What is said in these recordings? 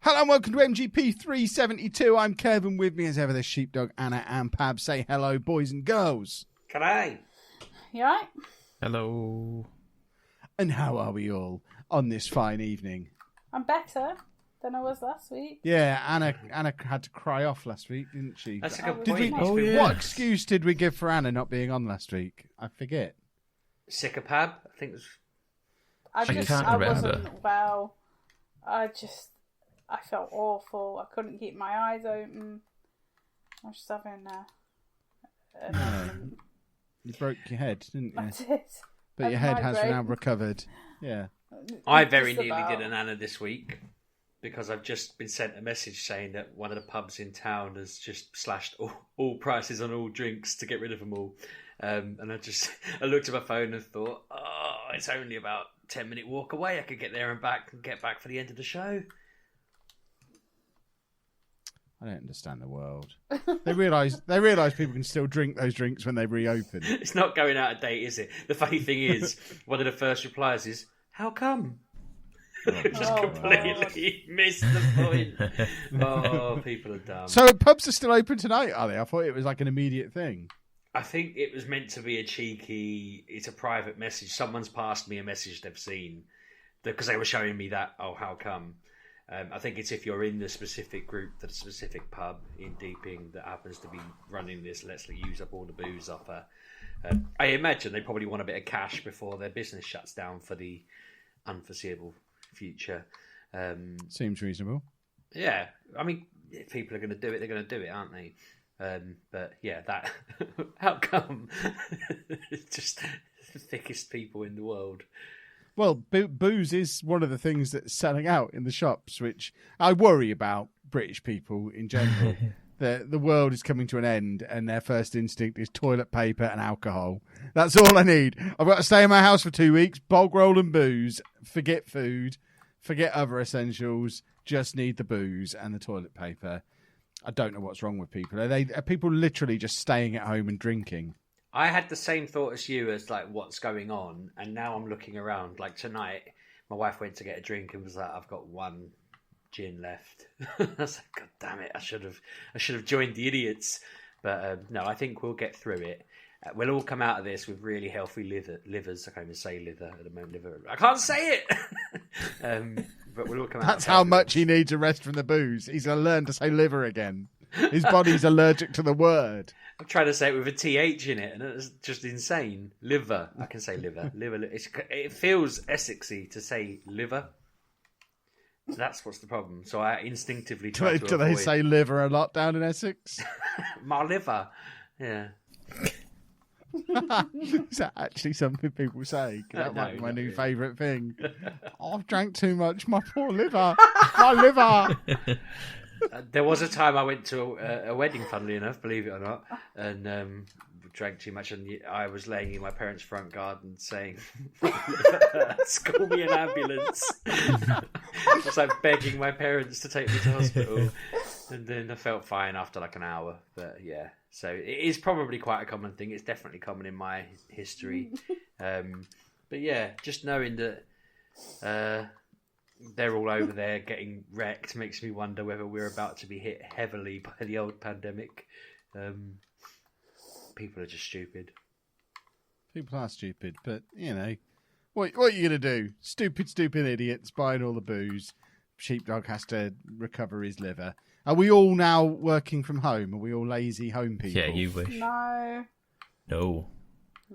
Hello and welcome to MGP372. I'm Kevin. With me as ever, the Sheepdog, Anna and Pab. Say hello, boys and girls. Can I? You alright? Hello. And how are we all on this fine evening? I'm better than I was last week. Yeah, Anna had to cry off last week, didn't she? That's a good Did we, point. Oh, yeah. What excuse did we give for Anna not being on last week? I forget. Sick of Pab? I think it was... I can't remember. wasn't well. I felt awful. I couldn't keep my eyes open. I was just having You broke your head, didn't I you? did. But your head has migraine. now recovered. Yeah. I very Just nearly about. did an Anna this week because I've just been sent a message saying that one of the pubs in town has just slashed all prices on all drinks to get rid of them all. And I looked at my phone and thought, oh, it's only about a 10-minute walk away. I could get there and back and get back for the end of the show. I don't understand the world. They realise people can still drink those drinks when they reopen. It's not going out of date, is it? The funny thing is, one of the first replies is, how come? Just completely missed the point. Oh, people are dumb. So pubs are still open tonight, are they? I thought it was like an immediate thing. I think it was meant to be it's a private message. Someone's passed me a message they've seen because they were showing me that, oh, how come? I think it's if you're in the specific group, the specific pub in Deeping that happens to be running this, let's use up all the booze offer. I imagine they probably want a bit of cash before their business shuts down for the unforeseeable future. Seems reasonable. Yeah, I mean, if people are going to do it, they're going to do it, aren't they? But yeah, that how come? It's just the thickest people in the world. Well, booze is one of the things that's selling out in the shops, which I worry about British people in general. The world is coming to an end, and their first instinct is toilet paper and alcohol. That's all I need. I've got to stay in my house for 2 weeks, bog roll and booze, forget food, forget other essentials, just need the booze and the toilet paper. I don't know what's wrong with people. Are people literally just staying at home and drinking? I had the same thought as you as like what's going on, and now I'm looking around. Like tonight, my wife went to get a drink and was like, "I've got one gin left." I was like, "God damn it! I should have joined the idiots." But no, I think we'll get through it. We'll all come out of this with really healthy livers. I can't even say liver at the moment. Liver. I can't say it. But we'll all come out. That's how much he needs a rest from the booze. He's going to learn to say liver again. His body's allergic to the word. I'm trying to say it with a TH in it, and it's just insane. Liver. I can say liver. Liver. It feels Essexy to say liver. That's what's the problem. So I instinctively try to avoid. Do they say liver a lot down in Essex? My liver. Yeah. Is that actually something people say? That might be my new favourite thing. Oh, I've drank too much. My poor liver. My liver. There was a time I went to a wedding, funnily enough, believe it or not, and drank too much, and I was laying in my parents' front garden saying, "Call me an ambulance." I was like begging my parents to take me to hospital, and then I felt fine after like an hour. But yeah, so it is probably quite a common thing. It's definitely common in my history. But yeah, just knowing that they're all over there getting wrecked makes me wonder whether we're about to be hit heavily by the old pandemic. People are just stupid. People are stupid, but, you know, what are you going to do? Stupid idiots buying all the booze. Sheepdog has to recover his liver. Are we all now working from home? Are we all lazy home people? Yeah, you wish. No.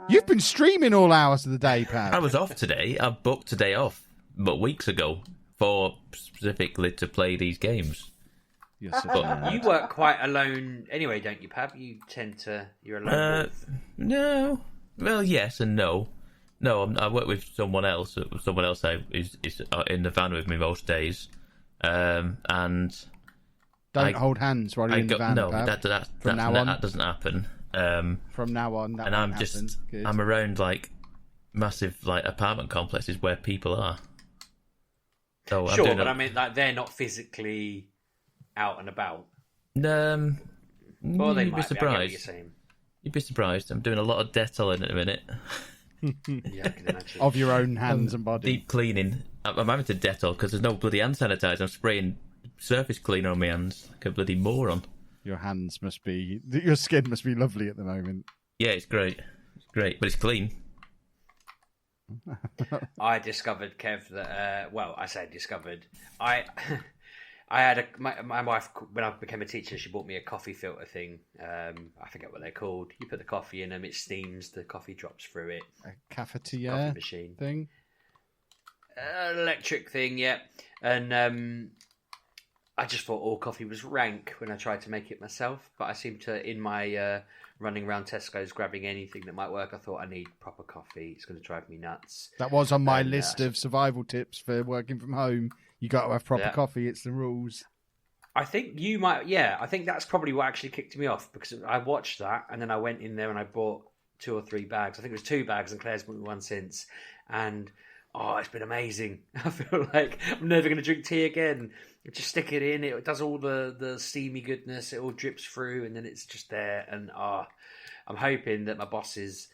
You've been streaming all hours of the day, Pat. I was off today. I booked a day off, but weeks ago, for specifically to play these games. You work quite alone anyway, don't you, Pab? You're alone. No. Well, yes and no. No, I work with someone else. Someone else is in the van with me most days. And don't hold hands while you're in the van. No, Pab. that doesn't happen. From now on, that and won't happen. Good. I'm around like massive like apartment complexes where people are. So sure, but I mean, like, they're not physically out and about. Well, you'd be surprised. Be. You'd be surprised. I'm doing a lot of Dettol in it at the minute. Yeah, I can imagine. Of your own hands and body. Deep cleaning. I'm having to Dettol because there's no bloody hand sanitizer. I'm spraying surface cleaner on my hands, like a bloody moron. Your skin must be lovely at the moment. Yeah, it's great. It's great, but it's clean. I discovered, Kev, that I say discovered. I had my wife, when I became a teacher, she bought me a coffee filter thing. I forget what they're called. You put the coffee in them, it steams, the coffee drops through it. A cafetiere coffee machine thing, electric thing, yeah. And I just thought all coffee was rank when I tried to make it myself. But I seem to, in my running around Tesco's grabbing anything that might work, I thought I need proper coffee. It's going to drive me nuts. That was on my list of survival tips for working from home. You got to have proper coffee. It's the rules. I think you might, yeah. I think that's probably what actually kicked me off, because I watched that and then I went in there and I bought 2 or 3 bags. I think it was 2 bags, and Claire's bought me one since. And it's been amazing. I feel like I'm never going to drink tea again. You just stick it in. It does all the steamy goodness. It all drips through, and then it's just there. And I'm hoping that my bosses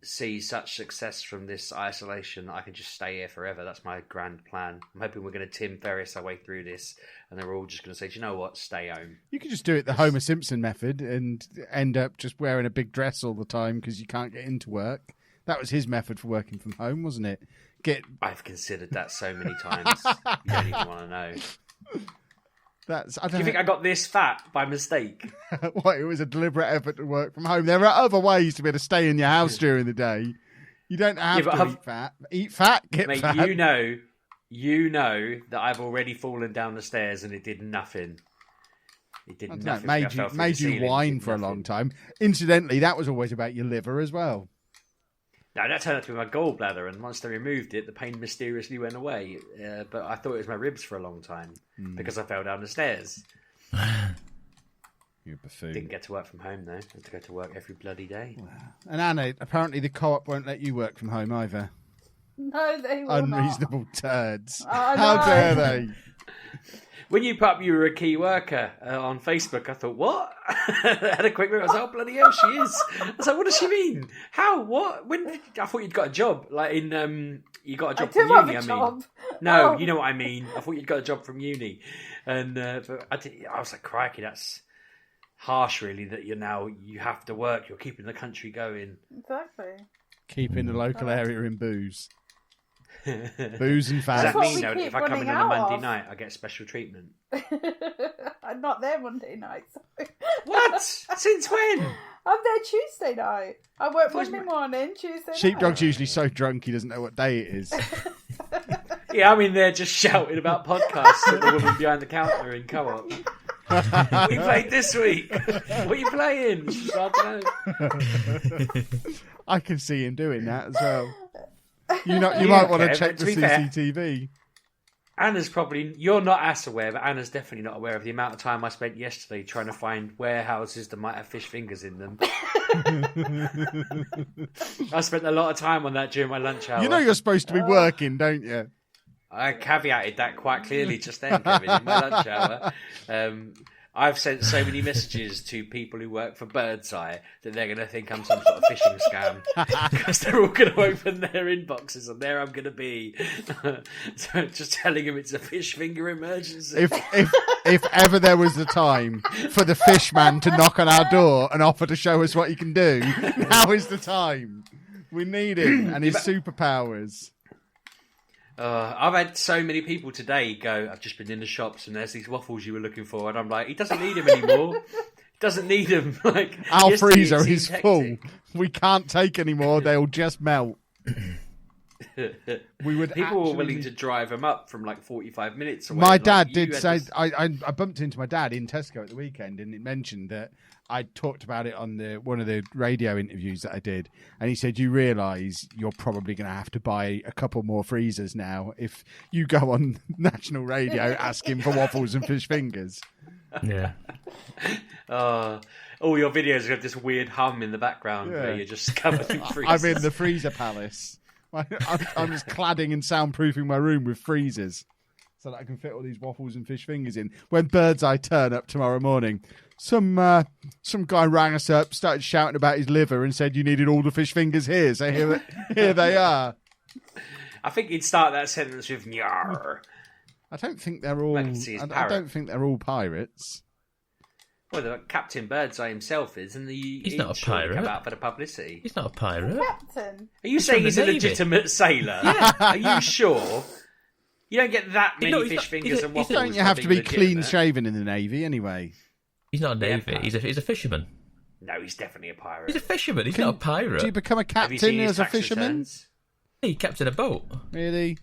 see such success from this isolation that I can just stay here forever. That's my grand plan. I'm hoping we're going to Tim Ferriss our way through this, and they're all just going to say, do you know what, stay home. You could just do it the Homer Simpson method and end up just wearing a big dress all the time because you can't get into work. That was his method for working from home, wasn't it? I've considered that so many times. You don't even want to know. Do you think I got this fat by mistake? What, it was a deliberate effort to work from home. There are other ways to be able to stay in your house during the day. You don't have to eat fat. Eat fat, get mate, fat. You know that I've already fallen down the stairs and it did nothing. It did nothing. Made you whine for a long time. Incidentally, that was always about your liver as well. No, that turned out to be my gallbladder, and once they removed it, the pain mysteriously went away. But I thought it was my ribs for a long time because I fell down the stairs. You buffoon. Didn't get to work from home, though. I had to go to work every bloody day. Wow. And Anna, apparently the co-op won't let you work from home either. No, they will Unreasonable turds. Oh, How dare they? When you put up you were a key worker on Facebook, I thought, what? I had a quick look. I was like, oh, bloody hell, she is. I was like, what does she mean? How? What? When? I thought you'd got a job. Like in, you got a job from uni, I mean. No, you know what I mean. I thought you'd got a job from uni. And but I was like, crikey, that's harsh, really, that you have to work. You're keeping the country going. Exactly. Keeping the local area in booze. Booze and fat. Does that mean that if I come in on a Monday night, I get special treatment? I'm not there Monday night. So. What? Since when? I'm there Tuesday night. I work Monday morning, Tuesday night. Sheepdog's usually so drunk he doesn't know what day it is. Yeah, I'm in there just shouting about podcasts at the woman behind the counter in Co-op. What you played this week? What are you playing? I don't know. I can see him doing that as well. You might want to check the CCTV. Anna's probably, you're not as aware, but Anna's definitely not aware of the amount of time I spent yesterday trying to find warehouses that might have fish fingers in them. I spent a lot of time on that during my lunch hour. You know you're supposed to be working, don't you? I caveated that quite clearly just then, Kevin, in my lunch hour. I've sent so many messages to people who work for Birdseye that they're going to think I'm some sort of phishing scam because they're all going to open their inboxes and there I'm going to be. So just telling them it's a fish finger emergency. If ever there was a time for the fish man to knock on our door and offer to show us what he can do, now is the time. We need him and his superpowers. I've had so many people today go, I've just been in the shops and there's these waffles you were looking for, and I'm like, he doesn't need them anymore. He doesn't need them. Like, our freezer is full. We can't take any more. They'll just melt. People were willing to drive them up from like 45 minutes away. My dad did say, I bumped into my dad in Tesco at the weekend, and it mentioned that I talked about it on one of the radio interviews that I did, and he said, you realise you're probably going to have to buy a couple more freezers now if you go on national radio asking for waffles and fish fingers. Yeah. All your videos have this weird hum in the background where you're just covered in freezers. I'm in the freezer palace. I'm just cladding and soundproofing my room with freezers so that I can fit all these waffles and fish fingers in. When Birdseye turn up tomorrow morning, some guy rang us up, started shouting about his liver and said you needed all the fish fingers here. So here they are. I think you'd start that sentence with "nyar." I don't think they're all. I can see his I parrot. don't think they're all pirates. Well, Captain Birdseye himself is, and He's not a pirate. Come out for the publicity. He's not a pirate. Captain. Are you saying from he's the a Navy. legitimate sailor? Yeah. Are you sure? You don't get that many No, he's fish not- fingers and waffles. Don't you for have to being be clean legitimate. shaven in the Navy anyway? He's not a Navy. Yeah. He's a fisherman. No, he's definitely a pirate. He's a fisherman. He's not a pirate. Do you become a Have you seen captain his as a tax fisherman? returns? He captained a boat. Really?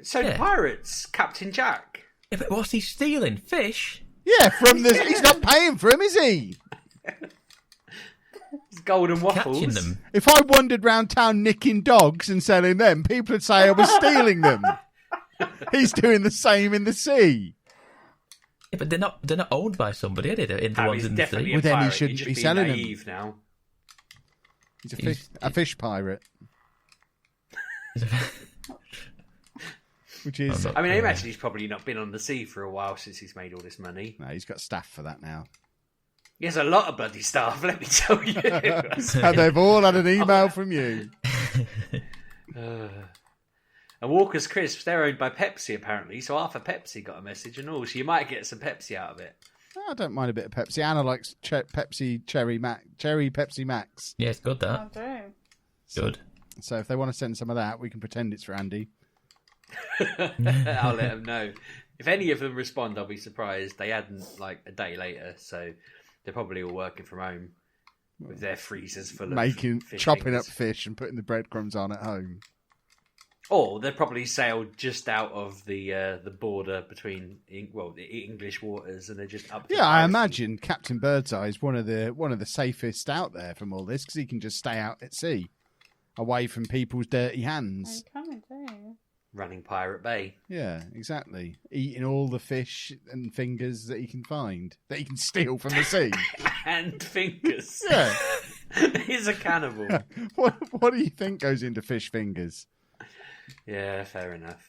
So do Yeah. pirates, Captain Jack. Yeah, but what's he stealing? Fish? Yeah, from the. He's not paying for him, is he? It's golden waffles. Catching them. If I wandered round town nicking dogs and selling them, people would say I was stealing them. He's doing the same in the sea. Yeah, but they're not owned by somebody, are they? They're in the Harry's ones in the definitely sea. a Well, then he pirate. shouldn't You're be just selling being them. naive now. He's He's- a fish pirate, which is. I'm not- I mean, I Yeah. imagine he's probably not been on the sea for a while since he's made all this money. No, he's got staff for that now. He has a lot of bloody staff, let me tell you. And they've all had an email from you. And Walker's Crisps, they're owned by Pepsi apparently, so Arthur Pepsi got a message and all, so you might get some Pepsi out of it. I don't mind a bit of Pepsi. Anna likes Pepsi Cherry Pepsi Max. Yeah, it's good, I that. do. Good. So if they want to send some of that, we can pretend it's for Andy. I'll let them know. If any of them respond, I'll be surprised. They hadn't like a day later, so they're probably all working from home with their freezers full of Chopping fingers. up fish and putting the breadcrumbs on at home. Or they're probably sailed just out of the border between the English waters, and they're just up. To Yeah, I piracy. imagine Captain Birdseye is one of the safest out there from all this because he can just stay out at sea, away from people's dirty hands. I'm coming too. Running Pirate Bay. Yeah, exactly. Eating all the fish and fingers that he can find, that he can steal from the sea. And fingers. Yeah. He's a cannibal. What do you think goes into fish fingers? Yeah, fair enough.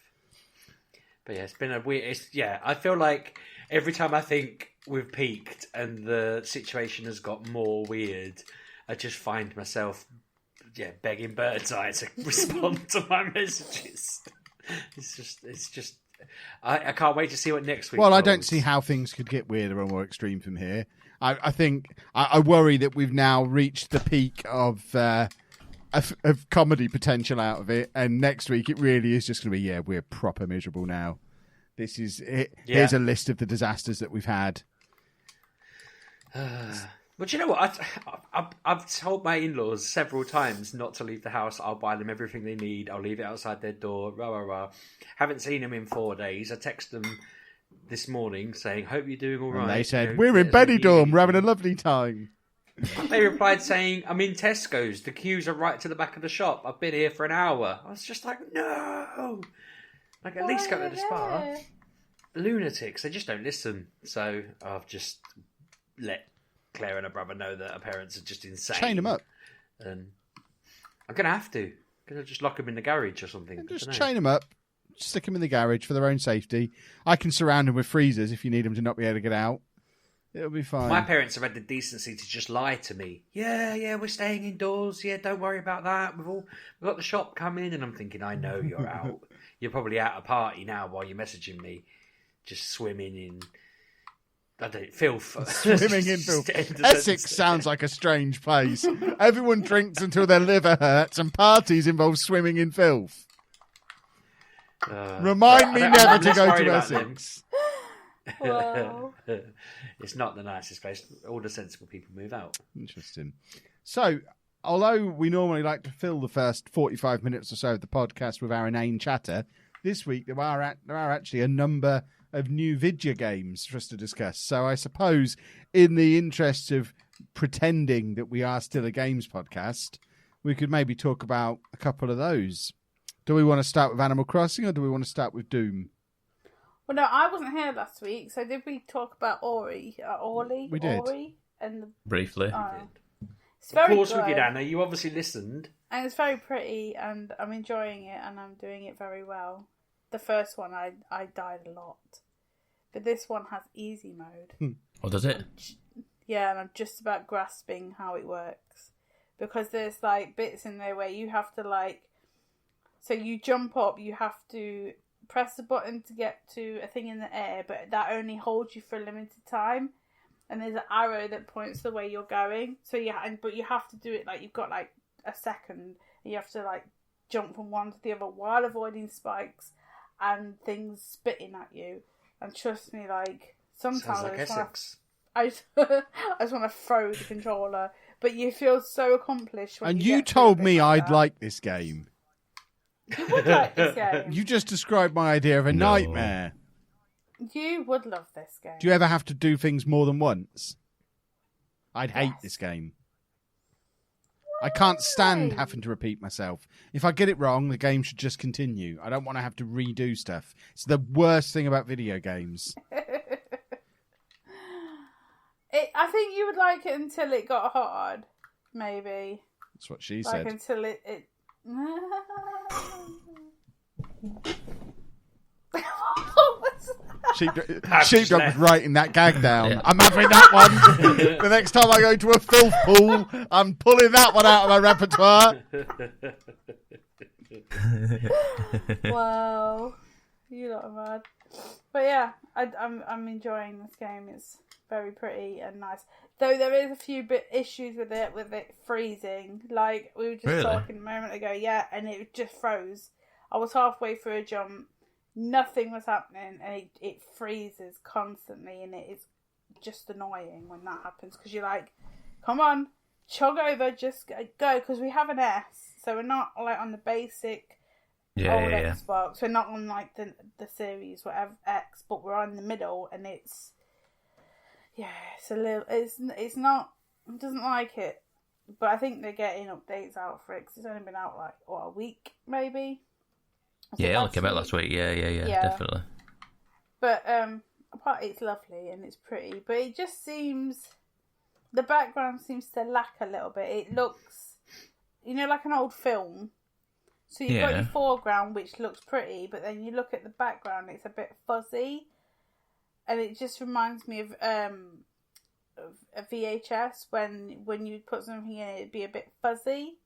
But yeah, it's been a weird. I feel like every time I think we've peaked and the situation has got more weird, I just find myself, begging Birdseye to respond to my messages. It's just. I can't wait to see what next week. Well, I don't holds. see how things could get weirder or more extreme from here. I think I worry that we've now reached the peak of comedy potential out of it, and next week it really is just going to be we're proper miserable now. This is it. Yeah. Here's a list of the disasters that we've had. But you know what? I've told my in-laws several times not to leave the house. I'll buy them everything they need. I'll leave it outside their door. Rah, rah, rah. Haven't seen them in 4 days. I texted them this morning saying, "Hope you're doing all right." And they said, You know, "We're in get us what you Benidorm. need." We're having a lovely time." They replied saying, "I'm in Tesco's. The queues are right to the back of the shop. I've been here for an hour." I was just like, no. Like, at least go to the spa. Yeah. Lunatics. They just don't listen. So I've just let Claire and her brother know that her parents are just insane. Chain them up. And I'm going to have to. I'm going to just lock them in the garage or something. I Just don't know. chain them up. Stick them in the garage for their own safety. I can surround them with freezers if you need them to not be able to get out. It'll be fine. My parents have had the decency to just lie to me. Yeah, we're staying indoors. Yeah, don't worry about that. We've got the shop coming. And I'm thinking, I know you're out. You're probably at a party now while you're messaging me. Just swimming in, filth. Swimming in filth. Just end the Essex sentence. sounds like a strange place. Everyone drinks until their liver hurts, and parties involve swimming in filth. Remind me I'm never less to go worried to about them. Essex. Wow. It's not the nicest place. All the sensible people move out. Interesting. So, although we normally like to fill the first 45 minutes or so of the podcast with our inane chatter, this week there are actually a number of new video games for us to discuss. So I suppose in the interest of pretending that we are still a games podcast, we could maybe talk about a couple of those. Do we want to start with Animal Crossing or do we want to start with Doom? Well, no, I wasn't here last week, so did we talk about Ori? We did. Ori and the... Briefly. It's very Of course good, we did, Anna. You obviously listened. and it's very pretty, and I'm enjoying it, and I'm doing it very well. The first one, I died a lot, but this one has easy mode. Oh, does it? Yeah, and I'm just about grasping how it works, because there's like bits in there where you have to so you jump up, you have to press the button to get to a thing in the air, but that only holds you for a limited time. And there's an arrow that points the way you're going. So but you have to do it like you've got like a second. And you have to like jump from one to the other while avoiding spikes and things spitting at you. And trust me, like sometimes I just want to throw the controller. But you feel so accomplished. When and you you told me I'd like this game. You would like this game. You just described my idea of a nightmare. You would love this game. Do you ever have to do things more than once? I'd hate this game. I can't stand having to repeat myself. If I get it wrong, the game should just continue. I don't want to have to redo stuff. It's the worst thing about video games. I think you would like it until it got hard, maybe. That's what she like said. Until it... Sheepdog was writing that gag down. Yeah. I'm having that one. The next time I go to a filth pool, I'm pulling that one out of my repertoire. Wow, you lot are mad. But yeah, I'm enjoying this game. It's very pretty and nice. Though there is a few issues with it freezing. Like we were just talking a moment ago, and it just froze. I was halfway through a jump. Nothing was happening, and it freezes constantly, and it is just annoying when that happens because you're like, come on, chug over, just go, because we have an S, so we're not like on the basic old Xbox. We're not on like the series whatever X, but we're on the middle, and it's a little, it's not, it doesn't like it, but I think they're getting updates out for it because it's only been out like a week maybe. Yeah, it only came out last week. Yeah, definitely. But apart, it's lovely and it's pretty, but it just seems the background seems to lack a little bit. It looks, like an old film. So you've got your foreground, which looks pretty, but then you look at the background, it's a bit fuzzy, and it just reminds me of a VHS when you put something in, it'd be a bit fuzzy.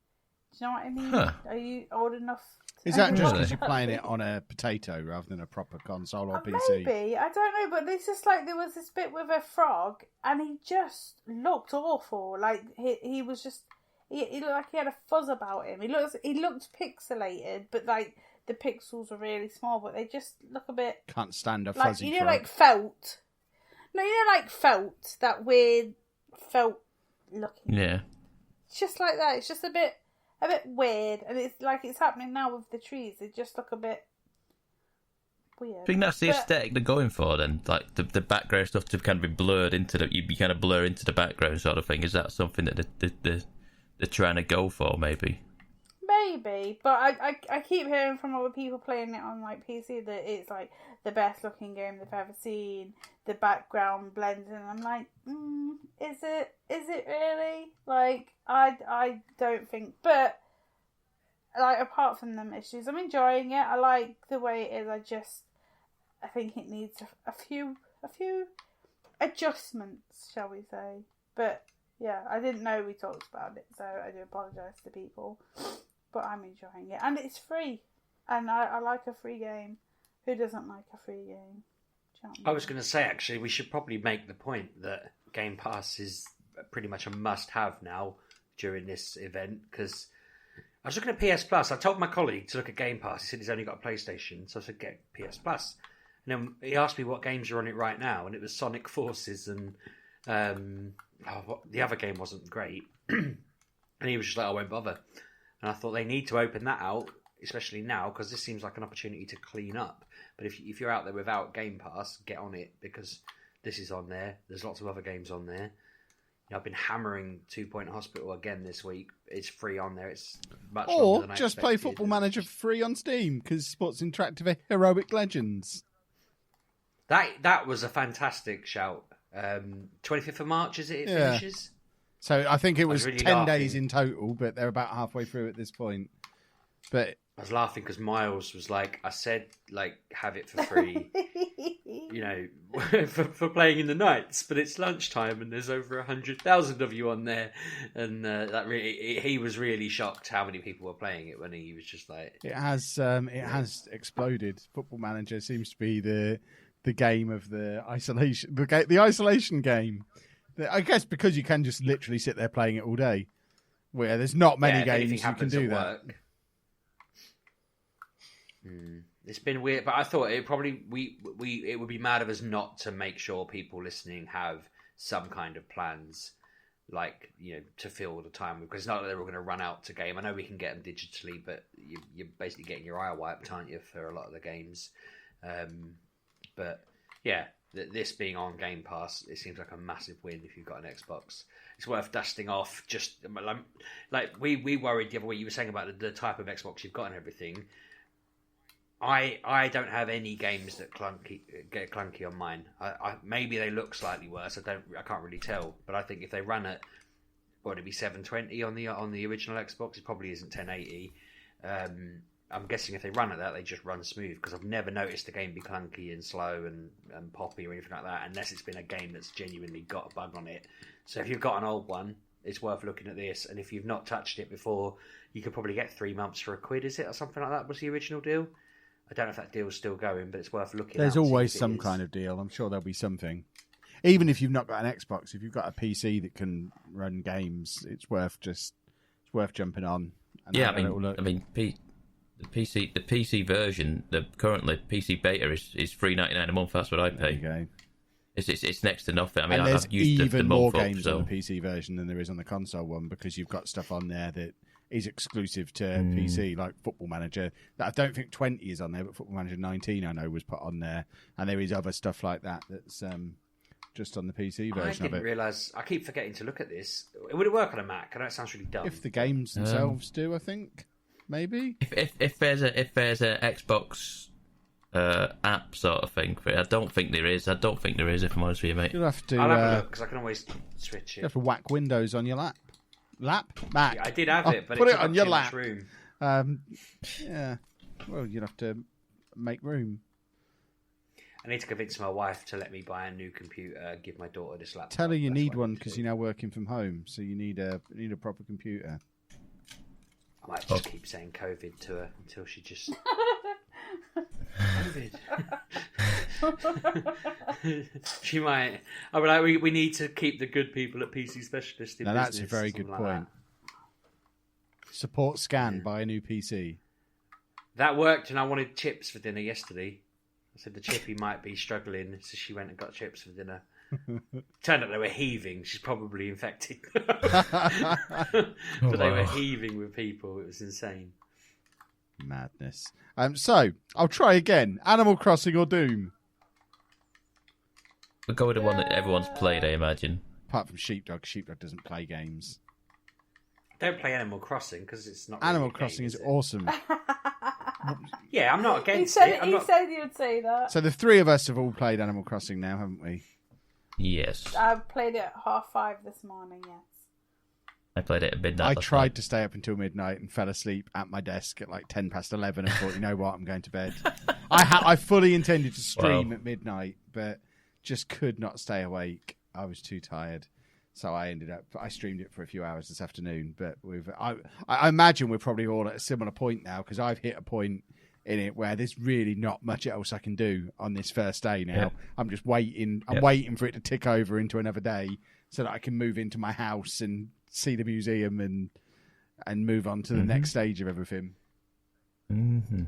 Do you know what I mean? Huh. Are you old enough? Is that just because you're playing it on a potato rather than a proper console or PC? Maybe. I don't know, but it's just like there was this bit with a frog and he just looked awful. Like he was just... He looked like he had a fuzz about him. He looked pixelated, but like the pixels are really small, but they just look a bit... Can't stand a fuzzy frog. Like felt. No, like felt. That weird felt looking. Yeah. It's just like that. It's just a bit weird, and it's like it's happening now with the trees. They just look a bit weird. I think that's the aesthetic they're going for then, like the background stuff to kind of be blurred into you kind of blur into the background sort of thing. Is that something that they're trying to go for? Maybe, but I keep hearing from other people playing it on like PC that it's like the best looking game they've ever seen. The background blends, and I'm like, is it really? Like, I don't think, but like apart from them issues, I'm enjoying it. I like the way it is. I think it needs a few adjustments, shall we say? But yeah, I didn't know we talked about it, so I do apologise to people. But I'm enjoying it, and it's free, and I like a free game. Who doesn't like a free game? I was going to say, actually, we should probably make the point that Game Pass is pretty much a must-have now during this event, because I was looking at PS Plus. I told my colleague to look at Game Pass. He said he's only got a PlayStation, so I said, get PS Plus. And then he asked me what games are on it right now, and it was Sonic Forces, and the other game wasn't great. And he was just like, I won't bother. And I thought they need to open that out, especially now, because this seems like an opportunity to clean up. But if you're out there without Game Pass, get on it, because this is on there. There's lots of other games on there. I've been hammering 2 Point Hospital again this week. It's free on there. It's much longer than I just play expected. Football Manager free on Steam, because Sports Interactive Heroic Legends. That was a fantastic shout. 25th of March, is it? It finishes? So I think it was really 10 laughing. days in total, but they're about halfway through at this point. But I was laughing because Miles was like, I said, like, have it for free, for playing in the nights, but it's lunchtime and there's over 100,000 of you on there. And that really, he was really shocked how many people were playing it when he was just like... it has exploded. Football Manager seems to be the game of the isolation, the isolation game. I guess because you can just literally sit there playing it all day, where there's not many games you can do that. It's been weird, but I thought it probably it would be mad of us not to make sure people listening have some kind of plans, like to fill the time, because it's not that they're all going to run out to game. I know we can get them digitally, but you're basically getting your eye wiped, aren't you, for a lot of the games? But yeah, this being on Game Pass, it seems like a massive win if you've got an Xbox. It's worth dusting off. Just like we worried the other week. You were saying about the type of Xbox you've got and everything. I don't have any games that get clunky on mine. I maybe they look slightly worse. I can't really tell. But I think if they run at would it be 720 on the original Xbox, it probably isn't 1080. I'm guessing if they run at that, they just run smooth, because I've never noticed the game be clunky and slow and poppy or anything like that, unless it's been a game that's genuinely got a bug on it. So if you've got an old one, it's worth looking at this. And if you've not touched it before, you could probably get 3 months for £1, is it, or something like that was the original deal? I don't know if that deal's still going, but it's worth looking at. There's always some kind of deal. I'm sure there'll be something. Even if you've not got an Xbox, if you've got a PC that can run games, it's worth jumping on. And yeah, the PC version, the currently PC beta is $3.99 a month. That's what I pay. There you go. It's next to nothing. I mean, and I've used even the more month games up, so. on the PC version than there is on the console one, because you've got stuff on there that is exclusive to PC, like Football Manager. I don't think 20 is on there, but Football Manager 19 I know was put on there, and there is other stuff like that that's just on the PC version. I didn't realise. I keep forgetting to look at this. Would it work on a Mac? I know it sounds really dumb. If the games themselves do, I think maybe. If there's a Xbox app sort of thing for it, I don't think there is. If I'm honest with you, mate. I'll have a look, because I can always switch it. You have to whack Windows on your Mac. Yeah, I did have it, but put it it on your lap. Room. Yeah. Well, you'd have to make room. I need to convince my wife to let me buy a new computer. Give my daughter this laptop. Tell her you need one, because you're now working from home, so you need a proper computer. I might just keep saying COVID to her until she just COVID. She might. I'll be like, we need to keep the good people at PC Specialist in business. That's a very good point. That. Support scan, buy a new PC. That worked, and I wanted chips for dinner yesterday. I said the chippy might be struggling, so she went and got chips for dinner. Turned out they were heaving. She's probably infected. But they were heaving with people. It was insane. Madness. So, I'll try again. Animal Crossing or Doom? We'll go with the one that everyone's played, I imagine. Apart from Sheepdog. Sheepdog doesn't play games. Don't play Animal Crossing, because it's not Animal really Crossing is it? awesome. Yeah, I'm not against it. He said he would say that. So the three of us have all played Animal Crossing now, haven't we? Yes. I played it at 5:30 this morning, yes. I played it at midnight. I tried to stay up until midnight and fell asleep at my desk at like 11:10 and thought, you know what, I'm going to bed. I fully intended to stream at midnight, but just could not stay awake. I was too tired. So I streamed it for a few hours this afternoon. But I imagine we're probably all at a similar point now, because I've hit a point in it where there's really not much else I can do on this first day now. Yep. I'm just waiting. I'm waiting for it to tick over into another day so that I can move into my house and see the museum and move on to the next stage of everything. Mm-hmm.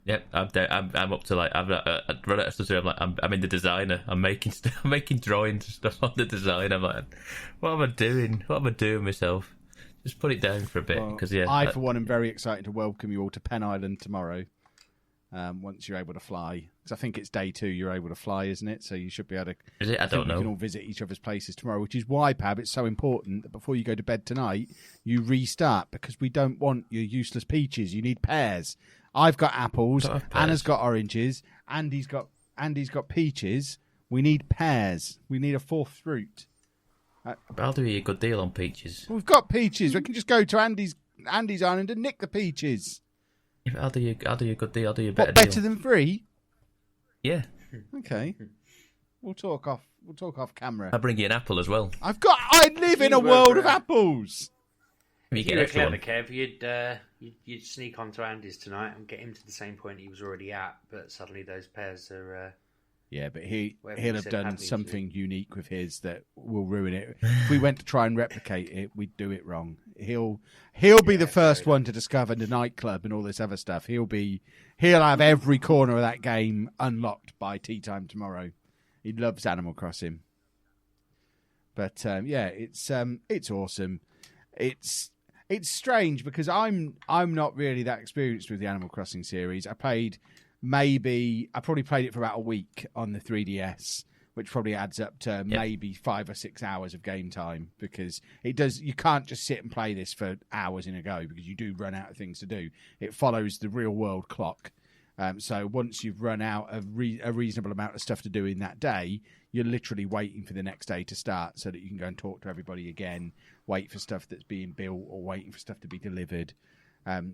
Yep, I'm up to like I'm in the designer. I'm making drawings and stuff on the design. I'm like, what am I doing? What am I doing myself? Just put it down for a bit, because I for one am very excited to welcome you all to Penn Island tomorrow. Once you're able to fly, because I think it's day 2 you're able to fly, isn't it? So you should be able to. Is it? I don't know. You can all visit each other's places tomorrow, which is why, Pab, it's so important that before you go to bed tonight, you restart, because we don't want your useless peaches. You need pears. I've got apples. Anna's got oranges. Andy's got peaches. We need pears. We need a fourth fruit. I'll do you a good deal on peaches. We've got peaches. We can just go to Andy's island and nick the peaches. I'll do you a good deal. I'll do you a better What, better deal. than free? Yeah. Okay. We'll talk off camera. I'll bring you an apple as well. I live in a world of apples. You If get you an were extra clever, one. Kev, you'd sneak onto Andy's tonight and get him to the same point he was already at, but suddenly those pairs are... Yeah, but Whatever he'll you have said done happened to something unique with his that will ruin it. If we went to try and replicate it, we'd do it wrong. He'll be the first one to discover the nightclub and all this other stuff. He'll have every corner of that game unlocked by tea time tomorrow. He loves Animal Crossing. But yeah, it's awesome. It's strange because I'm not really that experienced with the Animal Crossing series. I probably played it for about a week on the 3DS, which probably adds up to maybe 5 or 6 hours of game time, because you can't just sit and play this for hours in a go, because you do run out of things to do. It follows the real world clock. So once you've run out of a reasonable amount of stuff to do in that day, you're literally waiting for the next day to start so that you can go and talk to everybody again, wait for stuff that's being built or waiting for stuff to be delivered.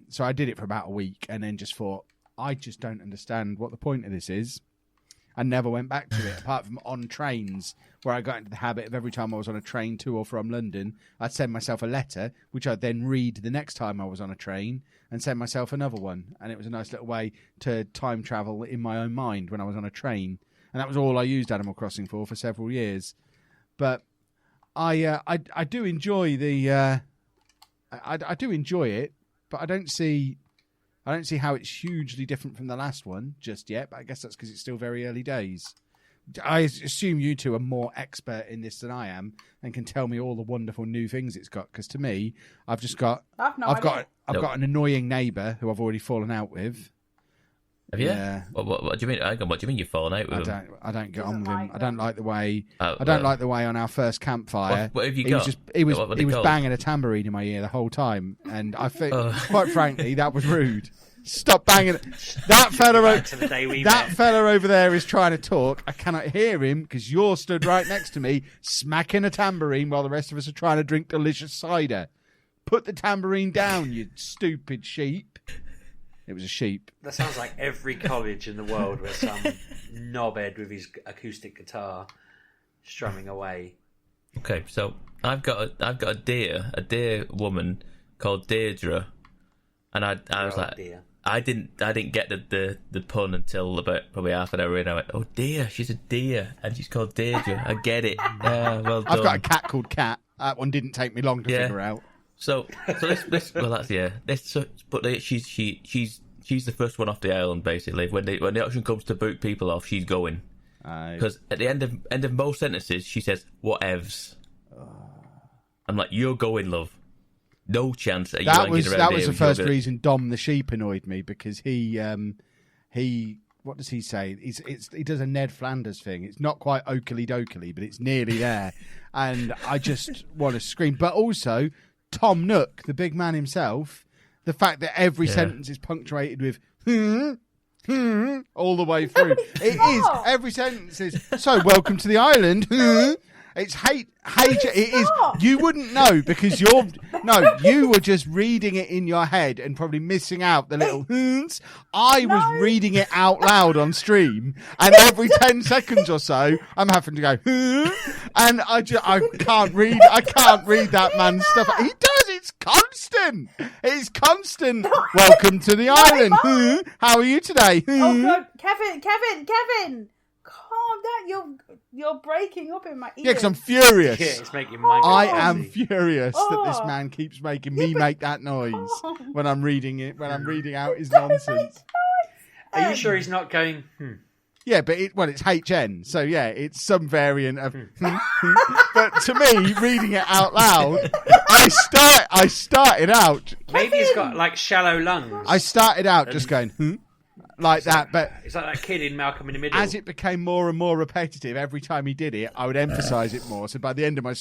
So I did it for about a week and then just thought, I just don't understand what the point of this is. I never went back to it, apart from on trains, where I got into the habit of every time I was on a train to or from London, I'd send myself a letter, which I'd then read the next time I was on a train, and send myself another one. And it was a nice little way to time travel in my own mind when I was on a train. And that was all I used Animal Crossing for several years. But I do enjoy I do enjoy it, but I don't see how it's hugely different from the last one just yet, but I guess that's because it's still very early days. I assume you two are more expert in this than I am and can tell me all the wonderful new things it's got, because to me, I've got an annoying neighbour who I've already fallen out with. Have you? Yeah. What do you mean? What do you mean you've fallen out with him? I don't get on with him. I don't like the way. Like the way on our first campfire. What have you got? He was banging a tambourine in my ear the whole time, and I think, quite frankly, that was rude. Stop banging it. That fella over there is trying to talk. I cannot hear him because you're stood right next to me smacking a tambourine while the rest of us are trying to drink delicious cider. Put the tambourine down, you stupid sheep. It was a sheep. That sounds like every college in the world where some knobhead with his acoustic guitar strumming away. Okay, so I've got a dear woman called Deirdre, and I was like, dear. I didn't get the pun until about probably half an hour in. I went, oh dear, she's a deer, and she's called Deirdre. I get it. Well done. I've got a cat called Cat. That one didn't take me long to figure out. So this well, that's but she's the first one off the island basically. When the option comes to boot people off, she's going, because at the end of most sentences she says whatevs. I'm like, you're going, love. No chance that that was the first reason Dom the sheep annoyed me, because he what does he say? He does a Ned Flanders thing. It's not quite Oakley Dokley, but it's nearly there, and I just want to scream. But also Tom Nook, the big man himself, the fact that every sentence is punctuated with all the way through. It is. Every sentence is, so welcome to the island. It's hate. It is. You wouldn't know because you were just reading it in your head and probably missing out the little hoons. I was reading it out loud on stream, and every 10 seconds or so, I'm having to go, and I can't read. I can't read that man's stuff. He does. It's constant. It's constant. Welcome to the island. How are you today? Oh God, Kevin. Calm down. You're breaking up in my ears. Yeah, because I'm furious. Yeah, it's making my I am furious that this man keeps making me make that noise when I'm reading it, when I'm reading out his nonsense. Are you sure he's not going, Yeah, but it's HN, so yeah, it's some variant of But to me, reading it out loud, I started out... Maybe he's got, like, shallow lungs. I started out just going, like that, but it's like that kid in Malcolm in the Middle. As it became more and more repetitive, every time he did it, I would emphasise it more. So by the end of my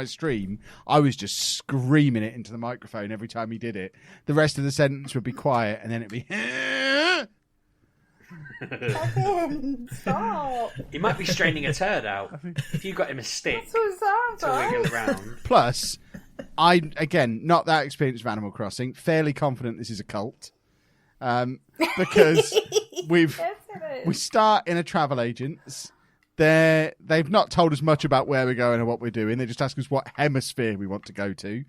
stream, I was just screaming it into the microphone every time he did it. The rest of the sentence would be quiet, and then it'd be. Kevin, stop! He might be straining a turd out. If you got him a stick to wiggle around. Plus, I again not that experienced with Animal Crossing. Fairly confident this is a cult. because we Yes, it is. start in a travel agent's. They've not told us much about where we're going or what we're doing. They just ask us what hemisphere we want to go to,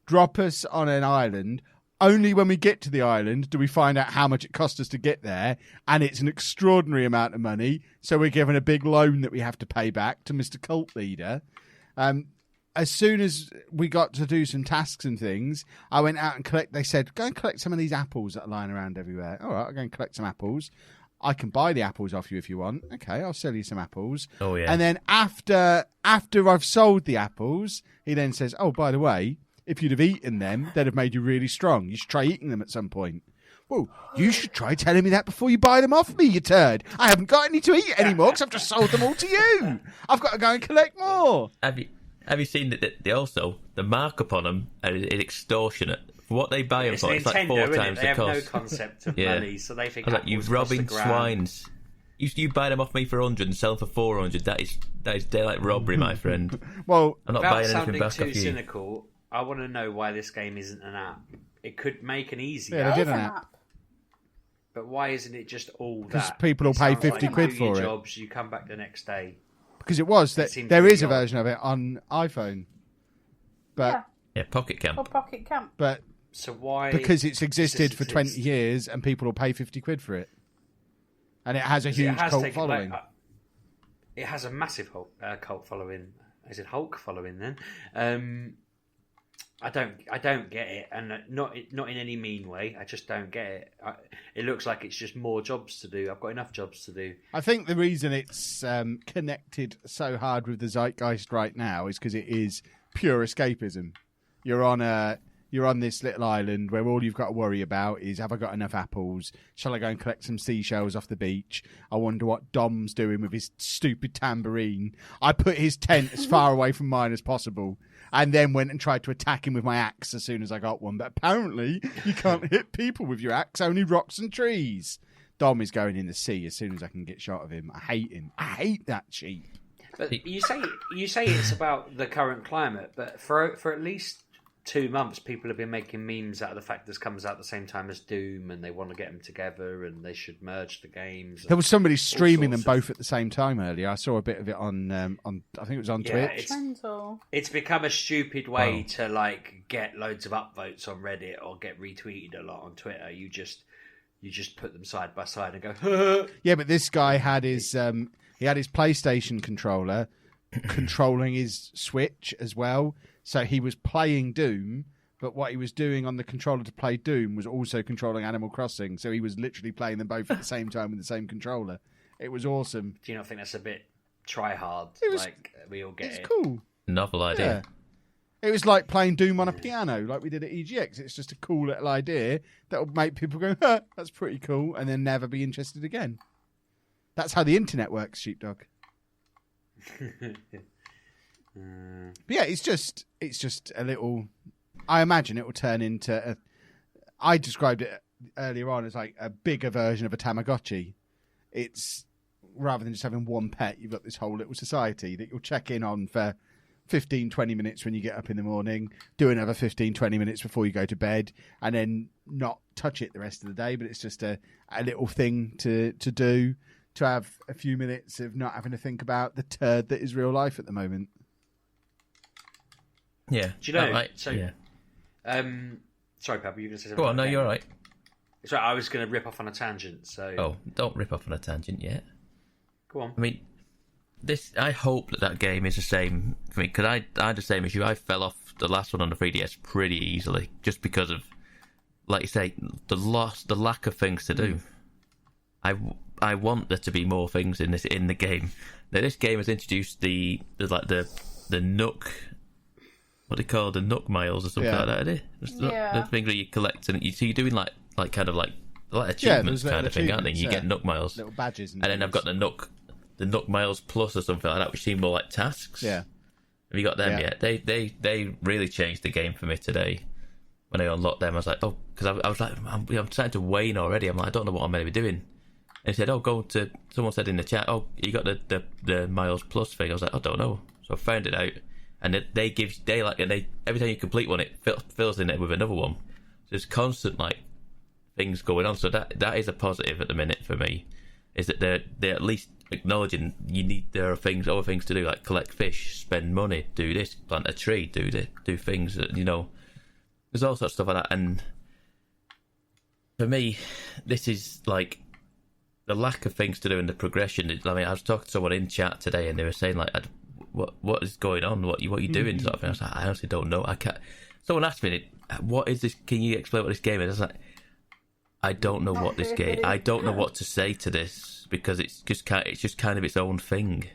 drop us on an island. Only when we get to the island do we find out how much it cost us to get there, and it's an extraordinary amount of money. So we're given a big loan that we have to pay back to Mr. Cult Leader. As soon as we got to do some tasks and things, I went out and they said, go and collect some of these apples that are lying around everywhere. All right, I'll go and collect some apples. I can buy the apples off you if you want. Okay, I'll sell you some apples. Oh, yeah. And then after I've sold the apples, he then says, oh, by the way, if you'd have eaten them, they'd have made you really strong. You should try eating them at some point. Well, you should try telling me that before you buy them off me, you turd. I haven't got any to eat anymore because I've just sold them all to you. I've got to go and collect more. Have you seen that? The markup on them is extortionate. For what they buy them for, it's like 4 times they the cost. They have no concept of money, so they think you robbing swines. You buy them off me for 100 and sell them for 400. That is daylight robbery, my friend. Well, I'm not buying anything back off you. Without sounding too cynical, I want to know why this game isn't an app. It could make an easy Yeah, app, they did an app. but why isn't it just all that? Because people will pay Sounds 50 like quid you do your for it. jobs, you come back the next day. Because it was that seems there really is a odd. version of it on iPhone, but Yeah, Pocket Camp. Or Pocket Camp. but So why? because it's existed just for 20 exist? years and people will pay 50 quid for it, and it has a huge cult following. It has a massive cult following. Is it Hulk following then? I don't get it, and not in any mean way. I just don't get it. It looks like it's just more jobs to do. I've got enough jobs to do. I think the reason it's connected so hard with the zeitgeist right now is because it is pure escapism. You're on this little island where all you've got to worry about is, have I got enough apples? Shall I go and collect some seashells off the beach? I wonder what Dom's doing with his stupid tambourine. I put his tent as far away from mine as possible, and then went and tried to attack him with my axe as soon as I got one. But apparently you can't hit people with your axe, only rocks and trees. Dom is going in the sea as soon as I can get shot of him. I hate him. I hate that sheep. But you say it's about the current climate, but for at least 2 months, people have been making memes out of the fact this comes out at the same time as Doom, and they want to get them together, and they should merge the games. There was somebody streaming them sorts of- both at the same time earlier. I saw a bit of it on I think it was on Yeah, Twitch. Mental. It's become a stupid way to get loads of upvotes on Reddit or get retweeted a lot on Twitter. You just put them side by side and go. Yeah, but this guy had his PlayStation controller controlling his Switch as well. So he was playing Doom, but what he was doing on the controller to play Doom was also controlling Animal Crossing. So he was literally playing them both at the same time with the same controller. It was awesome. Do you not think that's a bit try hard? We all get It's it. cool. Novel idea. Yeah. It was like playing Doom on a piano, like we did at EGX. It's just a cool little idea that will make people go, huh, that's pretty cool, and then never be interested again. That's how the internet works, Sheepdog. But yeah, it's just a little. I imagine it will turn into. I described it earlier on as like a bigger version of a Tamagotchi. It's rather than just having one pet, you've got this whole little society that you'll check in on for 15-20 minutes when you get up in the morning, do another 15-20 minutes before you go to bed, and then not touch it the rest of the day. But it's just a little thing to do, to have a few minutes of not having to think about the turd that is real life at the moment. Yeah. Do you know? yeah. Sorry, Pablo, you were going to say something. Go on, no, you're all right. Sorry, I was going to rip off on a tangent. So. Oh, don't rip off on a tangent yet. Go on. I mean, I hope that game is the same for me, because I had the same issue. I fell off the last one on the 3DS pretty easily, just because of, like you say, the lack of things to do. I want there to be more things in the game. Now, this game has introduced the Nook. What do they call the Nook miles or something like that? Isn't it? The thing that you collect, and you're doing like achievements kind of thing, aren't they? You get Nook miles, little badges, and then I've got the Nook miles plus or something like that, which seem more like tasks. Yeah. Have you got them yet? They really changed the game for me today. When I unlocked them, I was like, oh, because I was like, I'm starting to wane already. I'm like, I don't know what I'm meant to be doing. And he said, someone said in the chat, oh, you got the miles plus thing. I was like, I don't know. So I found it out. And every time you complete one, it fills in it with another one. So there's constant things going on. So that is a positive at the minute for me, is that they're at least acknowledging there are other things to do, like collect fish, spend money, do this, plant a tree, do things that, there's all sorts of stuff like that. And for me, this is like the lack of things to do in the progression. I mean, I was talking to someone in chat today, and they were saying like, what is going on? What are you doing? Sort of thing. I was like, I honestly don't know. I can't. Someone asked me, what is this? Can you explain what this game is? I was like, I don't know what this game. I don't know what to say to this, because it's just kind of its own thing.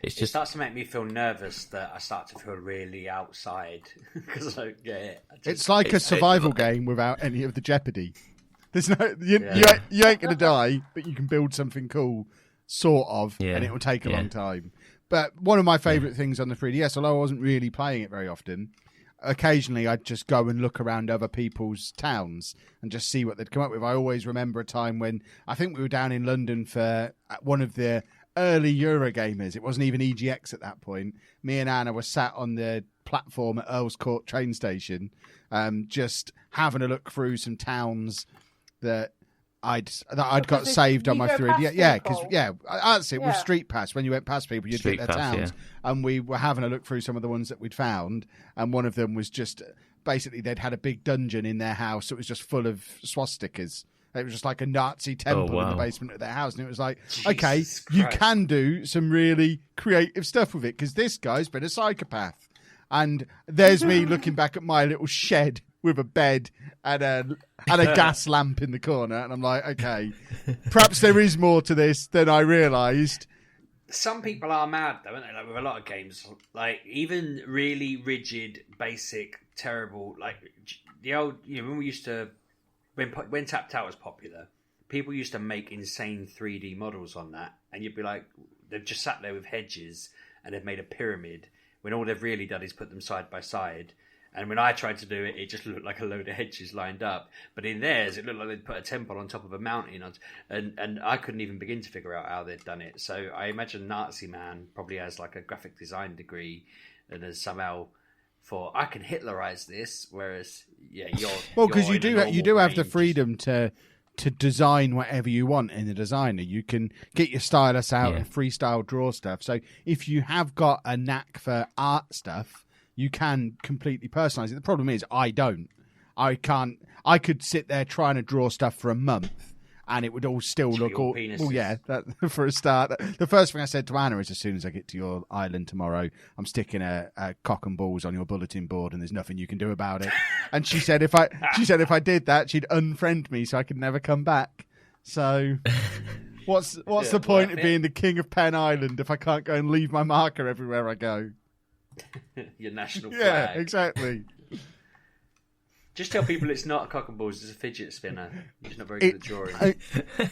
It starts to make me feel nervous that I start to feel really outside because I don't get it. It's like a survival game without any of the jeopardy. There's no you ain't gonna die, but you can build something cool, sort of, and it will take a long time. But one of my favourite things on the 3DS, although I wasn't really playing it very often, occasionally I'd just go and look around other people's towns and just see what they'd come up with. I always remember a time when I think we were down in London for one of the early Eurogamers. It wasn't even EGX at that point. Me and Anna were sat on the platform at Earl's Court train station, just having a look through some towns that I'd got saved on my 3D. Yeah, because that's it. With Street Pass, when you went past people, you'd get their towns, and we were having a look through some of the ones that we'd found, and one of them was just basically they'd had a big dungeon in their house that was just full of swastikas. It was just like a Nazi temple in the basement of their house, and it was like, okay, you can do some really creative stuff with it, because this guy's been a psychopath. And there's me looking back at my little shed with a bed and a gas lamp in the corner, and I'm like, okay, perhaps there is more to this than I realised. Some people are mad, though, aren't they? Like with a lot of games, like even really rigid, basic, terrible, like the old, when we used to, when Tapped Out was popular, people used to make insane 3D models on that, and you'd be like, they've just sat there with hedges and they've made a pyramid, when all they've really done is put them side by side. And when I tried to do it, it just looked like a load of hedges lined up. But in theirs, it looked like they'd put a temple on top of a mountain. And I couldn't even begin to figure out how they'd done it. So I imagine Nazi Man probably has like a graphic design degree and has somehow thought, I can Hitlerize this. Whereas, because you do have the freedom to design whatever you want in the designer. You can get your stylus out and freestyle draw stuff. So if you have got a knack for art stuff, you can completely personalize it. The problem is I don't. I can't. I could sit there trying to draw stuff for a month and it would all still look all... Well, yeah, that, for a start. The first thing I said to Anna is, as soon as I get to your island tomorrow, I'm sticking a cock and balls on your bulletin board and there's nothing you can do about it. And she said if I did that, she'd unfriend me so I could never come back. So what's the point of being the king of Penn Island if I can't go and leave my marker everywhere I go? Your national flag. Yeah, exactly. Just tell people it's not a cock and balls, it's a fidget spinner. You're just not very good at drawing.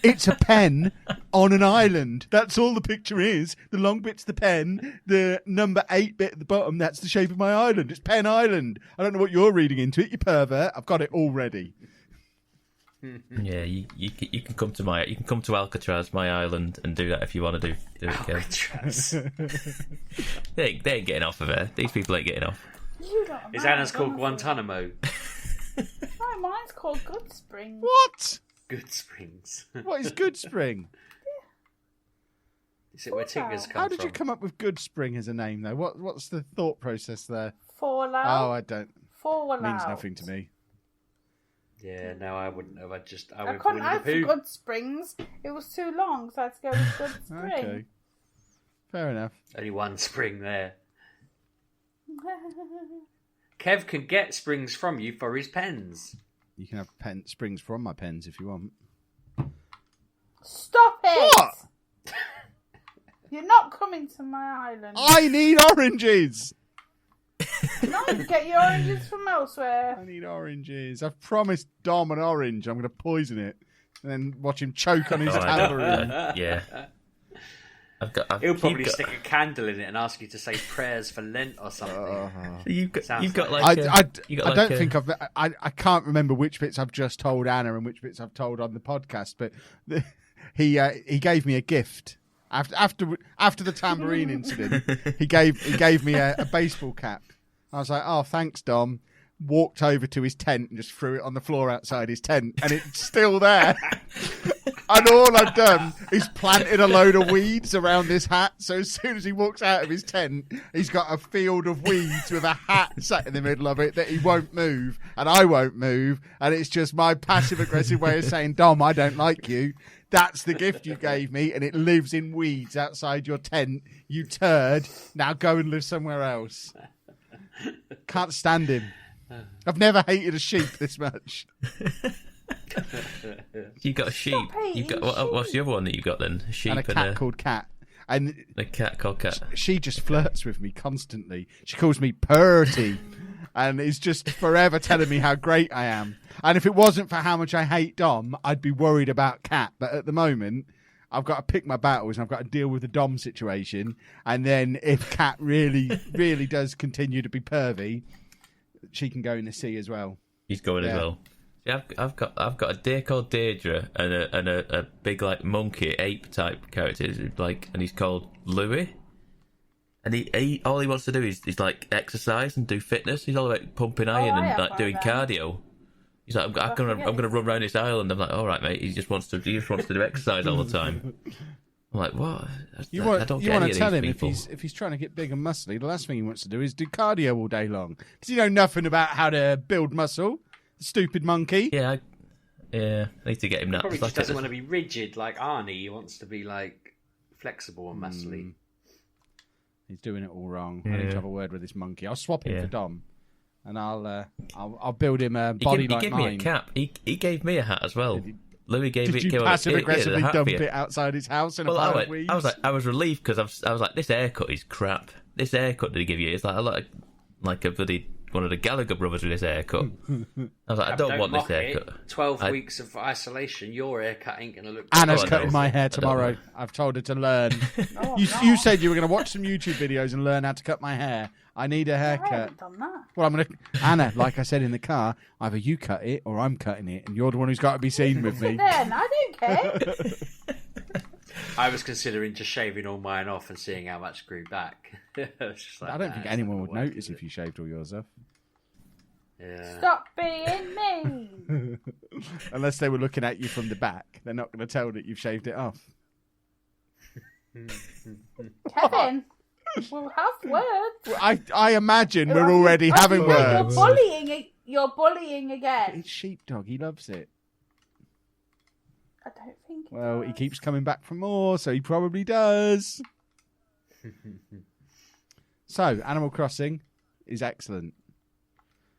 It's a pen on an island. That's all the picture is. The long bit's the pen. The number 8 bit at the bottom, that's the shape of my island. It's Penn Island. I don't know what you're reading into it, you pervert. I've got it already. Yeah, you can come to Alcatraz, my island, and do that if you want to do it. Alcatraz. They ain't getting off of there. These people ain't getting off. Is Anna's called Guantanamo? No, mine's called Good Springs. What? Good Springs. What is Good Spring? Is it where Tigers come from? How did you come up with Good Spring as a name, though? What's the thought process there? Fallout. Oh, I don't. Fallout. Means nothing to me. Yeah, no, I wouldn't have. I couldn't have Good Springs. It was too long, so I had to go with Good Spring. Okay. Fair enough. Only one spring there. Kev can get springs from you for his pens. You can have springs from my pens if you want. Stop it! What? You're not coming to my island. I need oranges! No, get your oranges from elsewhere. I need oranges. I've promised Dom an orange. I'm going to poison it and then watch him choke on his tambourine. Yeah. He'll probably stick a candle in it and ask you to say prayers for Lent or something. You've got like I can't remember which bits I've just told Anna and which bits I've told on the podcast, but he gave me a gift after the tambourine incident. He gave me a baseball cap. I was like, oh, thanks, Dom. walked over to his tent and just threw it on the floor outside his tent, and it's still there. And all I've done is planted a load of weeds around this hat, so as soon as he walks out of his tent, he's got a field of weeds with a hat sat in the middle of it that he won't move, and I won't move, and it's just my passive-aggressive way of saying, Dom, I don't like you. That's the gift you gave me, and it lives in weeds outside your tent, you turd. Now go and live somewhere else. Can't stand him. I've never hated a sheep this much. You got a sheep. You got what's the other one that you got then? A sheep and a cat called Cat. And a cat called Cat. She just flirts with me constantly. She calls me Purty, and is just forever telling me how great I am. And if it wasn't for how much I hate Dom, I'd be worried about Cat. But at the moment, I've got to pick my battles, and I've got to deal with the Dom situation. And then if Cat really, really does continue to be pervy, she can go in the sea as well. He's going as well. Yeah, I've got a deer called Deirdre and a big like monkey ape type character and he's called Louis, and he all he wants to do is like exercise and do fitness. He's all about pumping iron and like doing cardio. He's like, I'm gonna run around this island. I'm like, all right, mate. He just wants to do exercise all the time. I'm like, what? You want to tell him if he's trying to get big and muscly, the last thing he wants to do is do cardio all day long. Does he know nothing about how to build muscle? Stupid monkey. Yeah, I need to get him now. Probably just doesn't want to be rigid like Arnie. He wants to be like flexible and muscly. He's doing it all wrong. I need to have a word with this monkey. I'll swap him for Dom, and I'll build him a body like mine. He gave me a cap. He gave me a hat as well. Louis gave Did me. you passive aggressively dump it outside his house in a pile of weeds? I was relieved because I was like, this haircut is crap. This haircut did he give you? It's like a bloody one of the Gallagher brothers with his haircut. I was like, I don't want this haircut. 12 weeks of isolation, your haircut ain't going to look... Anna's cutting my hair tomorrow. I've told her to learn. No, you said you were going to watch some YouTube videos and learn how to cut my hair. I need a haircut. I haven't done that. Well, I'm going to... Anna, like I said in the car, either you cut it or I'm cutting it, and you're the one who's got to be seen with me. Then, I don't care. I was considering just shaving all mine off and seeing how much grew back. I don't think anyone would notice if you shaved all yours off. Yeah. Stop being mean. Unless they were looking at you from the back. They're not going to tell that you've shaved it off. Kevin, we'll have words. I imagine we're already having words. You're bullying again. It's Sheepdog. He loves it. I don't think he keeps coming back for more, so he probably does. So, Animal Crossing is excellent.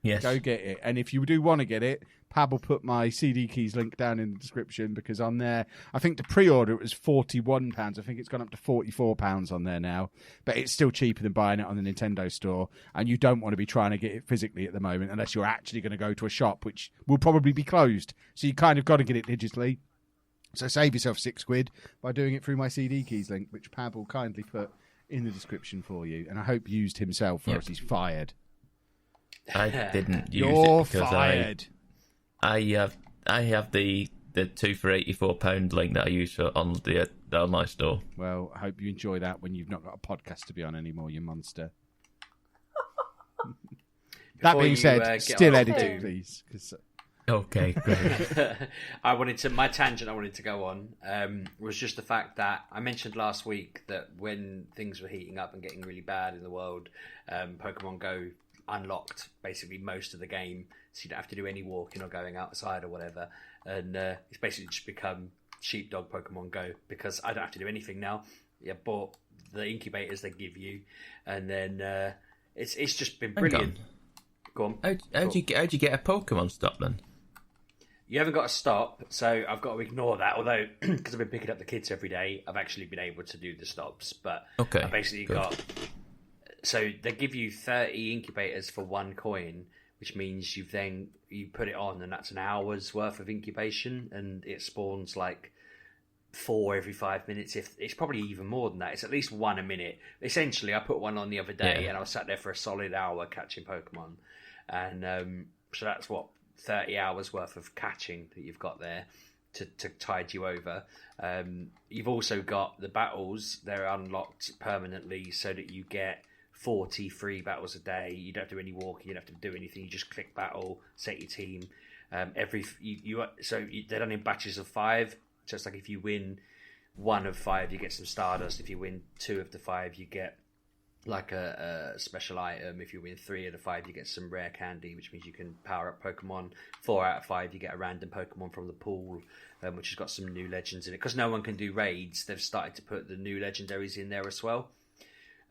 Yes. Go get it. And if you do want to get it, Pab will put my CD keys link down in the description, because on there, I think to pre-order it was £41. I think it's gone up to £44 on there now. But it's still cheaper than buying it on the Nintendo store. And you don't want to be trying to get it physically at the moment unless you're actually going to go to a shop, which will probably be closed. So you kind of got to get it digitally. So save yourself £6 by doing it through my CD keys link, which Pab will kindly put in the description for you. And I hope used himself, or else he's fired. I didn't use You're it because fired. I have the 2 for £84 link that I use on the online store. Well, I hope you enjoy that when you've not got a podcast to be on anymore, you monster. That being said, still edit it, please. Okay, great. My tangent I wanted to go on was just the fact that I mentioned last week that when things were heating up and getting really bad in the world, Pokemon Go unlocked basically most of the game, so you don't have to do any walking or going outside or whatever, and it's basically just become Sheepdog Pokemon Go, because I don't have to do anything now. I bought the incubators they give you, and then it's just been brilliant. Go on. How'd you get a Pokemon stop then? You haven't got to stop, so I've got to ignore that. Although, because I've been picking up the kids every day, I've actually been able to do the stops. But I basically got... So they give you 30 incubators for 1 coin, which means you put it on, and that's an hour's worth of incubation, and it spawns like 4 every 5 minutes. If it's probably even more than that. It's at least 1 a minute. Essentially, I put one on the other day, and I was sat there for a solid hour catching Pokemon. And so that's 30 hours worth of catching that you've got there to tide you over. You've also got the battles. They're unlocked permanently so that you get 43 battles a day. You don't have to do any walking. You don't have to do anything. You just click battle, set your team. They're done in batches of 5. Just like if you win 1 of 5, you get some Stardust. If you win 2 of the 5, you get like a special item. If you win 3 of the 5, you get some rare candy, which means you can power up Pokemon. 4 out of 5, you get a random Pokemon from the pool, which has got some new legends in it. Because no one can do raids, they've started to put the new legendaries in there as well.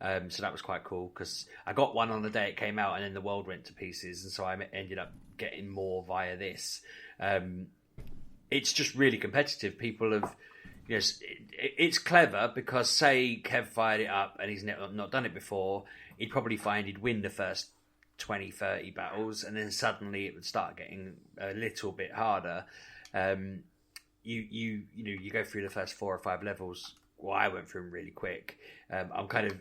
So that was quite cool, because I got one on the day it came out, and then the world went to pieces, and so I ended up getting more via this. It's just really competitive. People have... it's clever, because say Kev fired it up and he's not done it before, he'd probably find he'd win the first 20, 30 battles, and then suddenly it would start getting a little bit harder. You go through the first 4 or 5 levels. Well, I went through them really quick. I'm kind of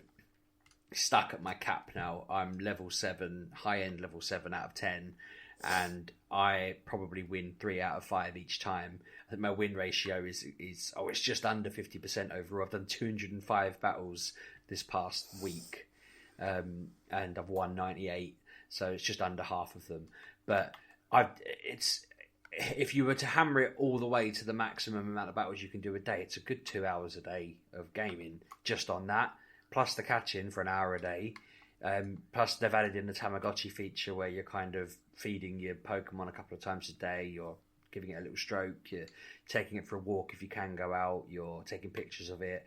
stuck at my cap now. I'm level 7, high-end level 7 out of 10, and I probably win 3 out of 5 each time. I think my win ratio is it's just under 50% overall. I've done 205 battles this past week, and I've won 98, so it's just under half of them. But if you were to hammer it all the way to the maximum amount of battles you can do a day, it's a good 2 hours a day of gaming just on that, plus the catching for an hour a day. Plus they've added in the Tamagotchi feature, where you're kind of feeding your Pokemon a couple of times a day. You're giving it a little stroke. You're taking it for a walk if you can go out. You're taking pictures of it.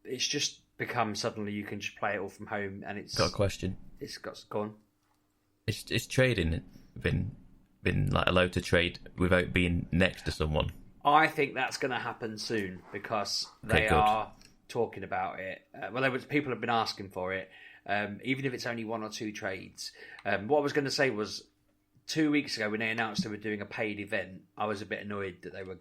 It's just become suddenly you can just play it all from home, and it's got a question. It's got gone. Is trading been like allowed to trade without being next to someone? I think that's going to happen soon, because they are talking about it. People have been asking for it, even if it's only 1 or 2 trades. What I was going to say was, 2 weeks ago when they announced they were doing a paid event, I was a bit annoyed that they were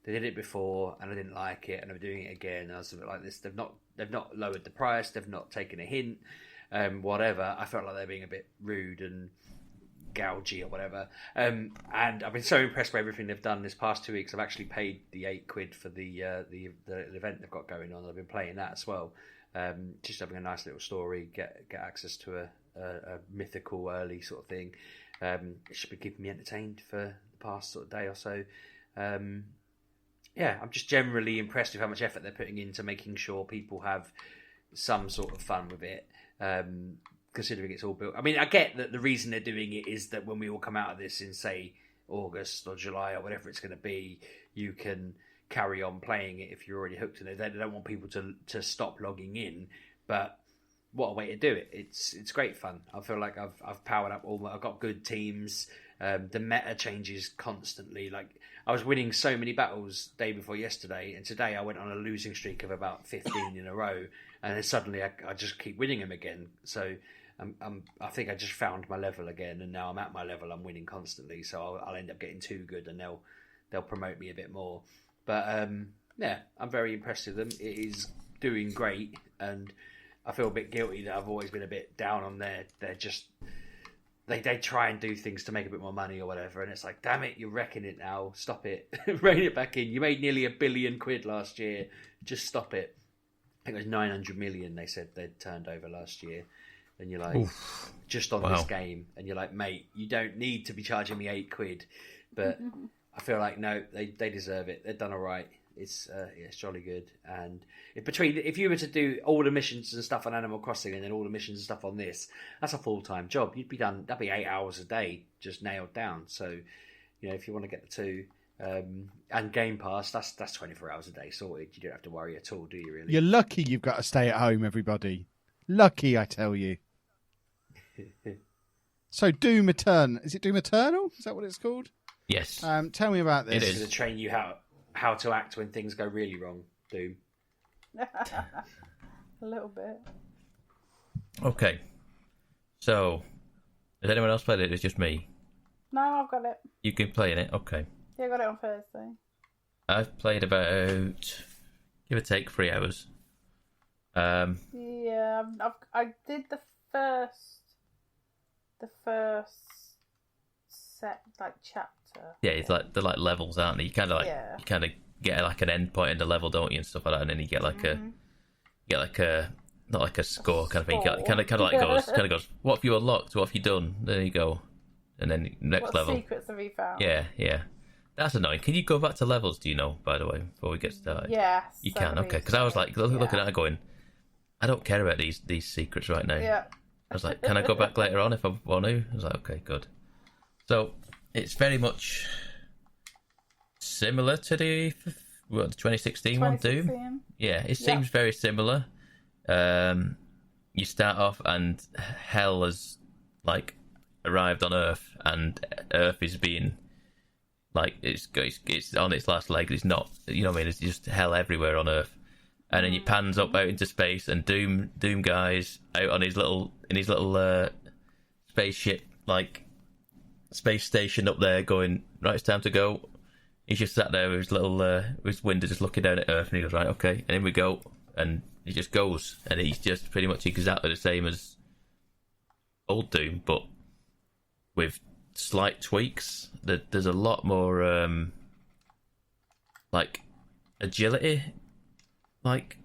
they did it before and I didn't like it, and they were doing it again. And I was a bit like this. They've not lowered the price. They've not taken a hint. Whatever. I felt like they're being a bit rude and gougy or whatever. And I've been so impressed by everything they've done this past 2 weeks. I've actually paid the £8 for the event they've got going on. I've been playing that as well. Just having a nice little story, get access to a mythical early sort of thing. It should be keeping me entertained for the past sort of day or so. I'm just generally impressed with how much effort they're putting into making sure people have some sort of fun with it. Considering it's all built. I mean, I get that the reason they're doing it is that when we all come out of this in, say, August or July or whatever it's going to be, you can carry on playing it if you're already hooked in it. They don't want people to stop logging in, but what a way to do it. It's great fun. I feel like I've powered up I've got good teams. The meta changes constantly. Like, I was winning so many battles day before yesterday, and today I went on a losing streak of about 15 in a row, and then suddenly I just keep winning them again. So I think I just found my level again, and now I'm at my level. I'm winning constantly, so I'll end up getting too good, and they'll promote me a bit more. But I'm very impressed with them. It is doing great, and I feel a bit guilty that I've always been a bit down on they're just they try and do things to make a bit more money or whatever, and it's like, damn it, you're wrecking it now. Stop it. Rein it back in. You made nearly £1 billion last year. Just stop it. I think it was 900 million they said they'd turned over last year. And you're like, oof, just on this game, and you're like, mate, you don't need to be charging me £8, but I feel like no, they deserve it. They've done all right. It's jolly good. And if you were to do all the missions and stuff on Animal Crossing and then all the missions and stuff on this, that's a full-time job. You'd be done. That'd be 8 hours a day just nailed down. So, if you want to get the two. And Game Pass, that's 24 hours a day sorted. You don't have to worry at all, do you? Really? You're lucky you've got to stay at home, everybody. Lucky, I tell you. So Doom Eternal, is it Doom Eternal? Is that what it's called? Yes. Tell me about this. It's going to train you how to act when things go really wrong. Doom. A little bit. Okay. So, has anyone else played it? It's just me. No, I've got it. You can play in it. Okay. Yeah, I got it on Thursday. I've played about, give or take, 3 hours. Yeah, I did the first set, like, chapter. Yeah, it's like they're like levels, aren't they? You kind of you kind of get like an end point in the level, don't you, and stuff like that, and then you get like a not like a score kind of thing. Score. Kind of goes. What have you unlocked? What have you done? There you go. And then next What level. secrets have you found? Yeah. That's annoying. Can you go back to levels? Do you know? By the way, before we get started. Yes. You can. Okay. Because I was like looking at it, going, I don't care about these secrets right now. Yeah. I was like, can I go back later on if I want to? I was like, okay, good. So it's very much similar to the 2016 one, Doom. Yeah, it seems very similar. You start off and hell has like arrived on Earth, and Earth is being like it's on its last leg. It's not, you know what I mean? It's just hell everywhere on Earth. And then he pans up out into space, and Doom guy's out on his little spaceship, like space station up there, going, right, it's time to go. He's just sat there with his little his window, just looking down at Earth, and he goes, right, okay, and in we go, and he just goes, and he's just pretty much exactly the same as old Doom, but with slight tweaks. There's a lot more like agility. Like,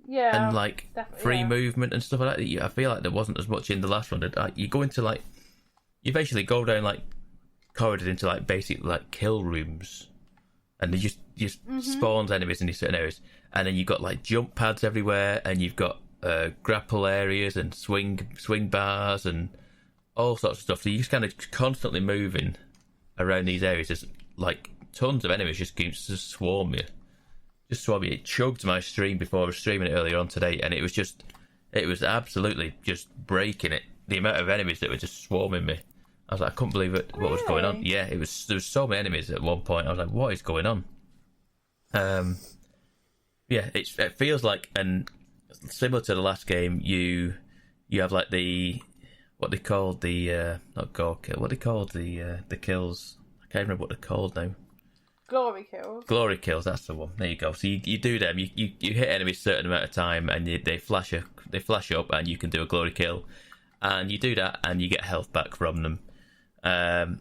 and like free movement and stuff like that. I feel like there wasn't as much in the last one. You go into like, you basically go down like corridors into like basic like kill rooms, and they just spawns enemies in these certain areas, and then you've got like jump pads everywhere, and you've got grapple areas and swing bars and all sorts of stuff. So you're just kind of constantly moving around these areas. There's like tons of enemies just swarm you. It chugged my stream before I was streaming it earlier on today, and it was absolutely just breaking it. The amount of enemies that were just swarming me, I was like, I couldn't believe it. What was going on? Yeah, there was so many enemies at one point. I was like, what is going on? Yeah, it feels like, and similar to the last game, you have like what they called the not gore kill. What they called the kills? I can't remember what they're called now. Glory kills, that's the one. There you go. So you do them. You hit enemies a certain amount of time, and they flash up, and you can do a glory kill, and you do that, and you get health back from them. And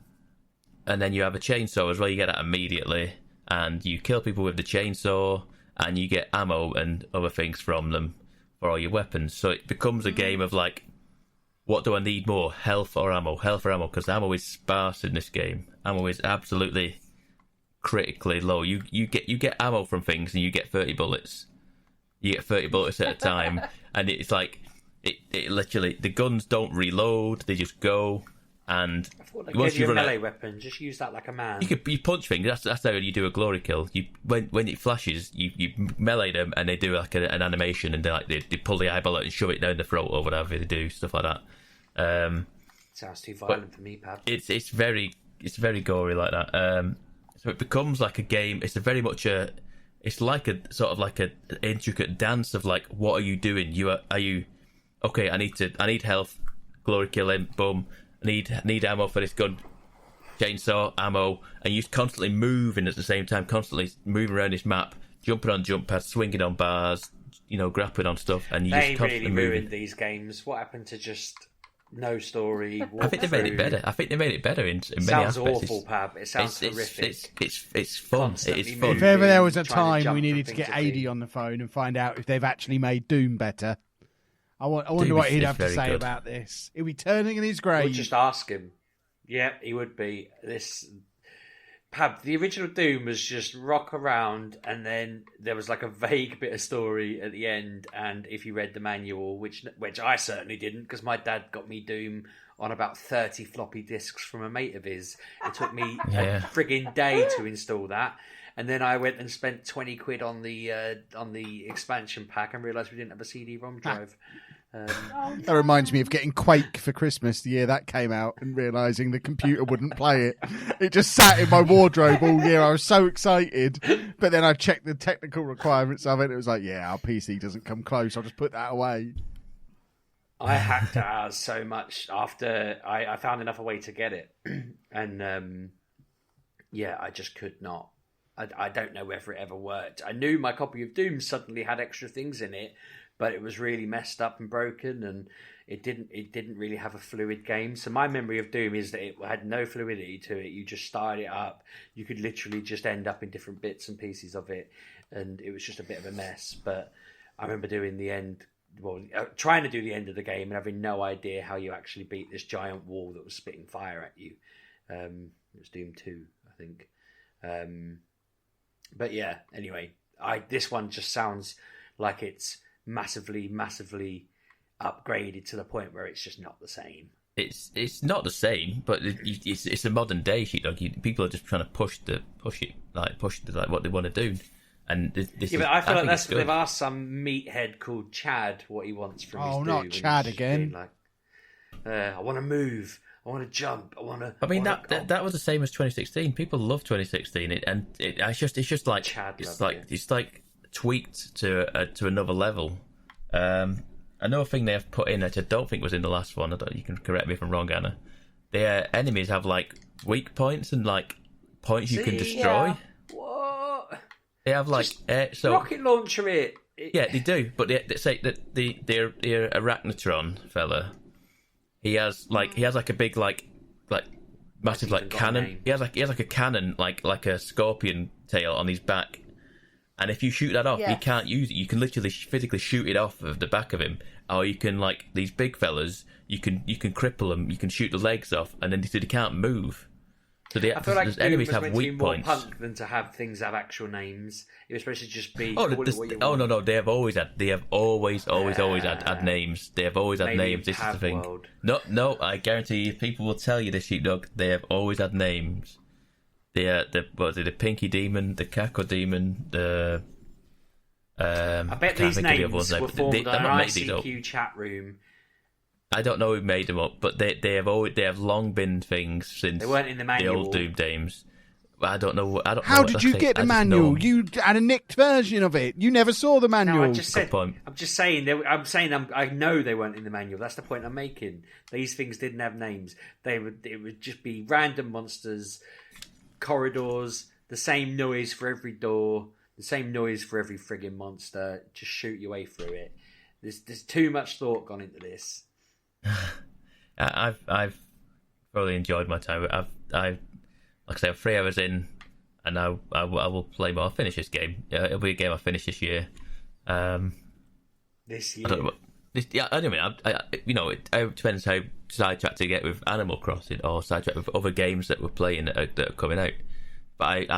then you have a chainsaw as well. You get that immediately, and you kill people with the chainsaw, and you get ammo and other things from them for all your weapons. So it becomes a game of like, what do I need more, health or ammo? Health or ammo? Because ammo is sparse in this game. Ammo is absolutely critically low. You get ammo from things, and you get 30 bullets. You get 30 bullets at a time, and it's like it literally, the guns don't reload; they just go. And once you run a melee weapon, just use that like a man. You punch things. That's how you do a glory kill. When it flashes, you melee them, and they do like an animation, and they pull the eyeball out and shove it down the throat or whatever they do, stuff like that. Sounds too violent for me, Pab. It's very gory like that. So it becomes like a game. It's it's like a sort of like an intricate dance of like, what are you doing? Are you okay? I need health. Glory kill him. Boom. I need ammo for this gun. Chainsaw ammo, and you're constantly moving at the same time. Constantly moving around this map, jumping on jump pads, swinging on bars, grappling on stuff, and you just constantly really ruined moving. these games. What happened to just no story? I think they made it better. in many aspects. Sounds awful, Pab. It sounds horrific. It's fun. It is fun. If ever there was a time we needed to get AD on the phone and find out if they've actually made Doom better, I wonder what he'd have to say about this. He'd be turning in his grave. We'll just ask him. Yeah, he would be. Pab, the original Doom was just rock around, and then there was like a vague bit of story at the end. And if you read the manual, which I certainly didn't, because my dad got me Doom on about 30 floppy disks from a mate of his. It took me a frigging day to install that. And then I went and spent 20 quid on the expansion pack and realised we didn't have a CD-ROM drive. That reminds me of getting Quake for Christmas the year that came out and realising the computer wouldn't play it. It just sat in my wardrobe all year. I was so excited. But then I checked the technical requirements of it. It was like, our PC doesn't come close. I'll just put that away. I hacked ours so much after I found enough a way to get it. And I just could not. I don't know whether it ever worked. I knew my copy of Doom suddenly had extra things in it, but it was really messed up and broken, and it didn't really have a fluid game. So my memory of Doom is that it had no fluidity to it. You just started it up. You could literally just end up in different bits and pieces of it, and it was just a bit of a mess. But I remember doing the end trying to do the end of the game and having no idea how you actually beat this giant wall that was spitting fire at you. It was Doom 2, I think. But yeah, anyway, this one just sounds like it's massively upgraded to the point where it's just not the same. It's not the same, but it's a modern day Sheepdog. People are just trying to push what they want to do. And this but I feel like that's what they've asked some meathead called Chad what he wants from his Doom. Oh, not Chad again. Like, I want to move. I want to jump. I want to. I mean that was the same as 2016. People love 2016, it's just like Chad it's like tweaked to another level. Another thing they have put in that I don't think was in the last one. You can correct me if I'm wrong, Anna. Their enemies have like weak points and like points you can destroy. Yeah. What? They have like rocket launcher it. Yeah, they do. But they say that the Arachnotron fella. He has like a big like massive like cannon. He has like a cannon like a scorpion tail on his back, and if you shoot that off, he can't use it. You can literally physically shoot it off of the back of him, or you can like these big fellas. You can cripple them. You can shoot the legs off, and then they can't move. So I feel like Doom enemies was have meant to be weak more points. punk than to have things have actual names. It was supposed to just be. No! They have always had names. They have always had names. This is the thing. World. No, I guarantee you, people will tell you this, Sheepdog. They have always had names. The Pinky Demon, the Cackle Demon, the. I bet these names were formed in our ICQ chat room. I don't know who made them up, but they have long been things since they weren't in the manual. The old Doom games. I don't know. How did you get the manual? You had a nicked version of it. You never saw the manual. No, I'm just saying. I know they weren't in the manual. That's the point I'm making. These things didn't have names. It would just be random monsters, corridors, the same noise for every door, the same noise for every frigging monster. Just shoot your way through it. There's too much thought gone into this. I've really enjoyed my time. I've like I say, I'm 3 hours in, and I will play more. I'll finish this game. It'll be a game I finish this year. This year. I don't know. It depends how sidetracked to get with Animal Crossing or sidetracked with other games that we're playing that are coming out. But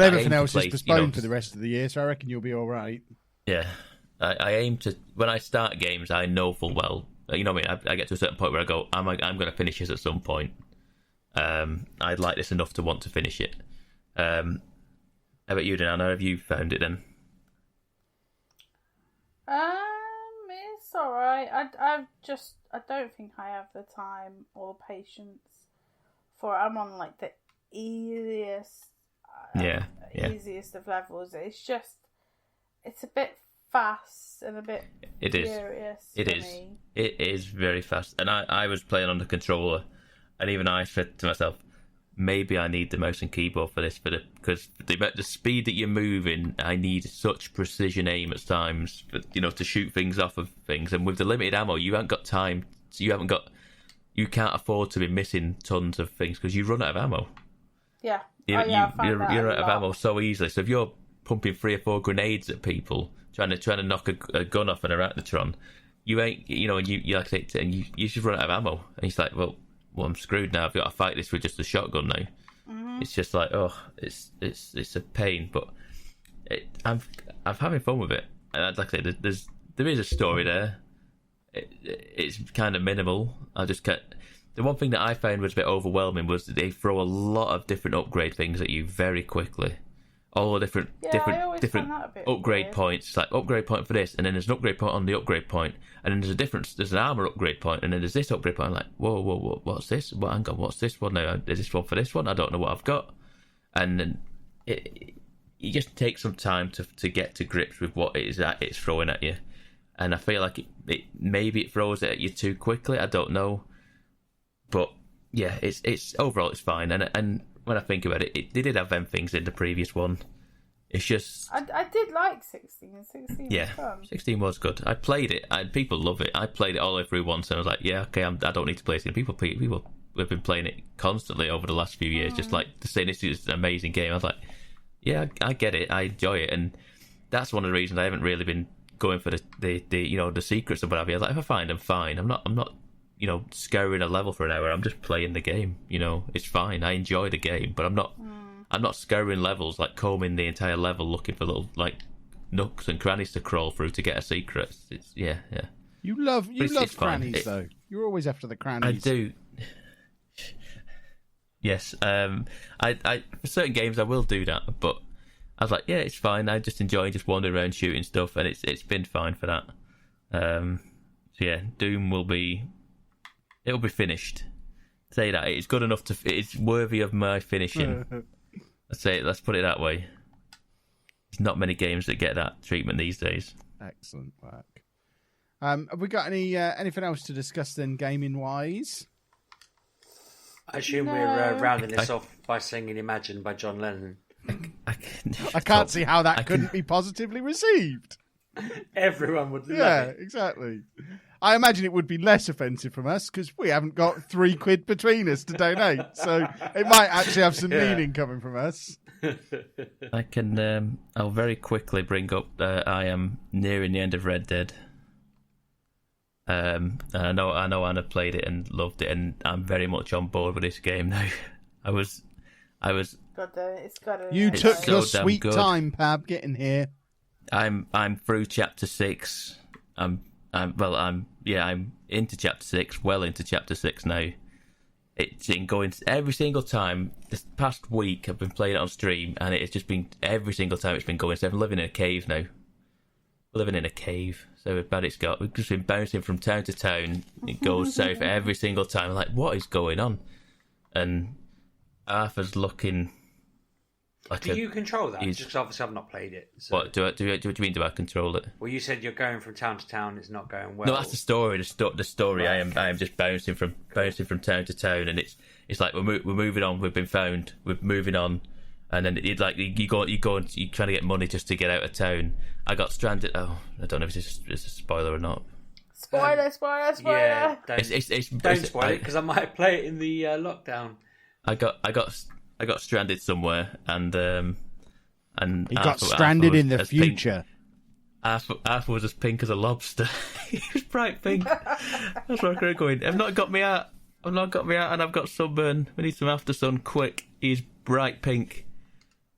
everything else is postponed for the rest of the year, so I reckon you'll be all right. Yeah, I aim to, when I start games, I know full well. You know what I mean? I get to a certain point where I go, I'm going to finish this at some point. I'd like this enough to want to finish it. How about you, Anna? Have you found it then? It's alright. I don't think I have the time or patience for it. I'm on like the easiest of levels. It's a bit fast and a bit furious. It is very fast. And I was playing on the controller, and even I said to myself, maybe I need the mouse and keyboard for this, because the speed that you're moving, I need such precision aim at times, to shoot things off of things. And with the limited ammo, you haven't got time. You can't afford to be missing tons of things because you run out of ammo. Yeah. You're out of ammo so easily. So if you're pumping 3 or 4 grenades at people, trying to knock a gun off an Arachnotron, you ain't, you like it, and you just run out of ammo. And he's like, well, I'm screwed now. I've got to fight this with just a shotgun now. Mm-hmm. It's just like, it's a pain, but I'm having fun with it. And like I said, there is a story there. It's kind of minimal. The one thing that I found was a bit overwhelming was that they throw a lot of different upgrade things at you very quickly. All the different upgrade points. It's like upgrade point for this, and then there's an upgrade point on the upgrade point, and then there's an armor upgrade point, and then there's this upgrade point. I'm like, whoa, what's this? Hang on, what's this one now? Is this one for this one? I don't know what I've got. And then you just take some time to get to grips with what it is that it's throwing at you. And I feel like maybe it throws it at you too quickly. I don't know, but yeah, it's overall it's fine. And when I think about it, they did have them things in the previous one. It's just I did like 16. 16 was fun. 16 was good. I played it, and people love it. I played it all the way through once, and I was like, yeah, okay, I don't need to play it again. People have been playing it constantly over the last few years, just like to say this is an amazing game. I was like, yeah, I get it, I enjoy it, and that's one of the reasons I haven't really been going for the the secrets and what have you. Like, if I find them, fine. I'm not scouring a level for an hour. I'm just playing the game. It's fine. I enjoy the game, but I'm not scouring levels, like combing the entire level looking for little like nooks and crannies to crawl through to get a secret. It's yeah. You love it's crannies though. You're always after the crannies. I do. Yes. I for certain games I will do that, but I was like, yeah, it's fine. I just enjoy just wandering around shooting stuff, and it's been fine for that. So yeah, Doom it'll be finished. Say that it's good enough it's worthy of my finishing. Let's put it that way. There's not many games that get that treatment these days. Excellent work. Have we got anything else to discuss then, gaming wise? I assume we're rounding this off by singing "Imagine" by John Lennon. I can't see how that couldn't be positively received. Everyone would love it. Yeah, exactly. I imagine it would be less offensive from us because we haven't got £3 between us to donate. So it might actually have some meaning coming from us. I can. I'll very quickly bring up. I am nearing the end of Red Dead. I know Anna played it and loved it, and I'm very much on board with this game now. I was. You took your sweet time, Pab, getting here. I'm through chapter 6. I'm into chapter 6, well into chapter 6 now. It's been going every single time. This past week I've been playing it on stream, and it's just been every single time it's been going. So I'm living in a cave now. Living in a cave. So bad it's got. We've just been bouncing from town to town. It goes south every single time. I'm like, what is going on? And Arthur's looking like do you control that? Just 'cause obviously I've not played it. So. What do you mean? Do I control it? Well, you said you're going from town to town. It's not going well. No, that's the story. The story. Right. I am just bouncing from town to town, and it's like we're moving on. We've been found. We're moving on, and then you go and you trying to get money just to get out of town. I got stranded. Oh, I don't know if it's a spoiler or not. Spoiler! Yeah, don't It's spoil it because I might play it in the lockdown. I got stranded somewhere, and He got stranded in the future. Arthur was as pink as a lobster. He was bright pink. That's where I'm going. I've not got me out, and I've got sunburn. We need some after sun quick. He's bright pink.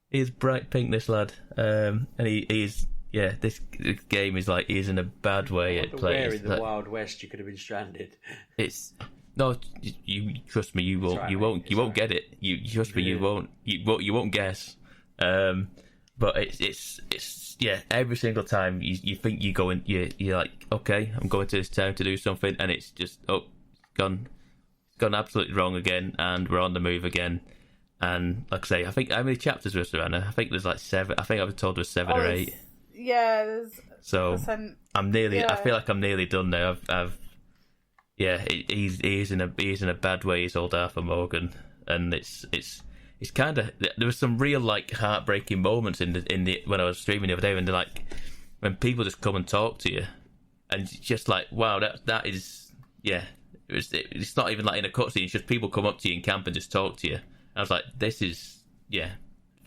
He's bright pink, this lad. And he's this game is like he's in a bad way at play. Where in the Wild West you could have been stranded? It's no, you trust me. You won't. Right, you won't. You won't get it. You trust me. You won't. You won't guess. But it's every single time you think you go in, you're like, okay, I'm going to this town to do something, and it's just gone absolutely wrong again, and we're on the move again. And like I say, I think how many chapters were there, Anna? I think there's like 7. I think I was told there was 7 or 8. Yeah, there's. So I'm nearly. Yeah. I feel like I'm nearly done now. He's in a bad way. He's old Arthur Morgan, and it's kind of, there was some real like heartbreaking moments in the when I was streaming the other day, when they're like, when people just come and talk to you, and it's just like, wow, that is it's not even like in a cutscene. It's just people come up to you in camp and just talk to you. I was like, this is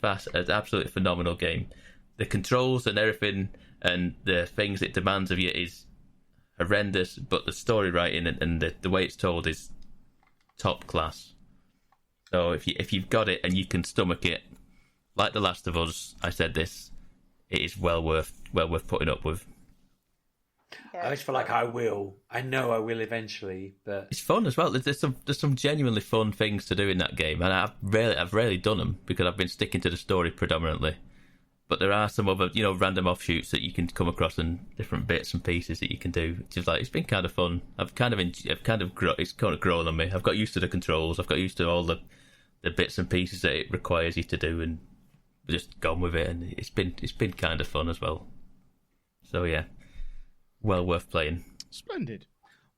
fast. It's an absolutely phenomenal game. The controls and everything and the things it demands of you is horrendous, but the story writing and the way it's told is top class. So if you've got it and you can stomach it, like The Last of Us, I said this, it is well worth putting up with. I just feel like I will. I know I will eventually, but it's fun as well. There's some genuinely fun things to do in that game, and I've rarely done them because I've been sticking to the story predominantly. But there are some other, random offshoots that you can come across and different bits and pieces that you can do. Which is like, it's been kind of fun. It's kind of grown on me. I've got used to the controls. I've got used to all the bits and pieces that it requires you to do, and just gone with it. And it's been kind of fun as well. So yeah, well worth playing. Splendid.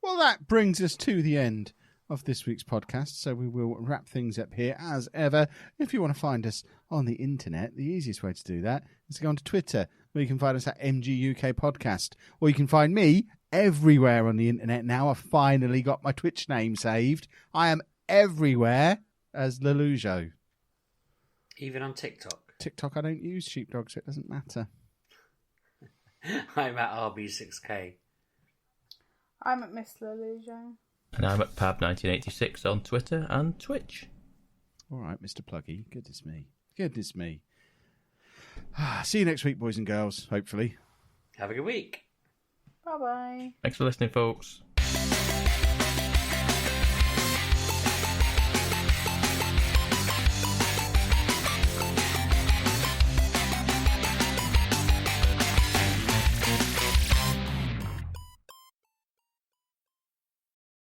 Well, that brings us to the end of this week's podcast, so we will wrap things up here as ever. If you want to find us on the internet, the easiest way to do that is to go onto Twitter, where you can find us at MGUK Podcast, or you can find me everywhere on the internet now. I've finally got my Twitch name saved. I am everywhere as Lelujo. Even on TikTok? TikTok I don't use, Sheepdog, so it doesn't matter. I'm at RB6K. I'm at Miss Lelujo. And I'm at Pab1986 on Twitter and Twitch. All right, Mr. Pluggy. Goodness me. Goodness me. See you next week, boys and girls, hopefully. Have a good week. Bye-bye. Thanks for listening, folks.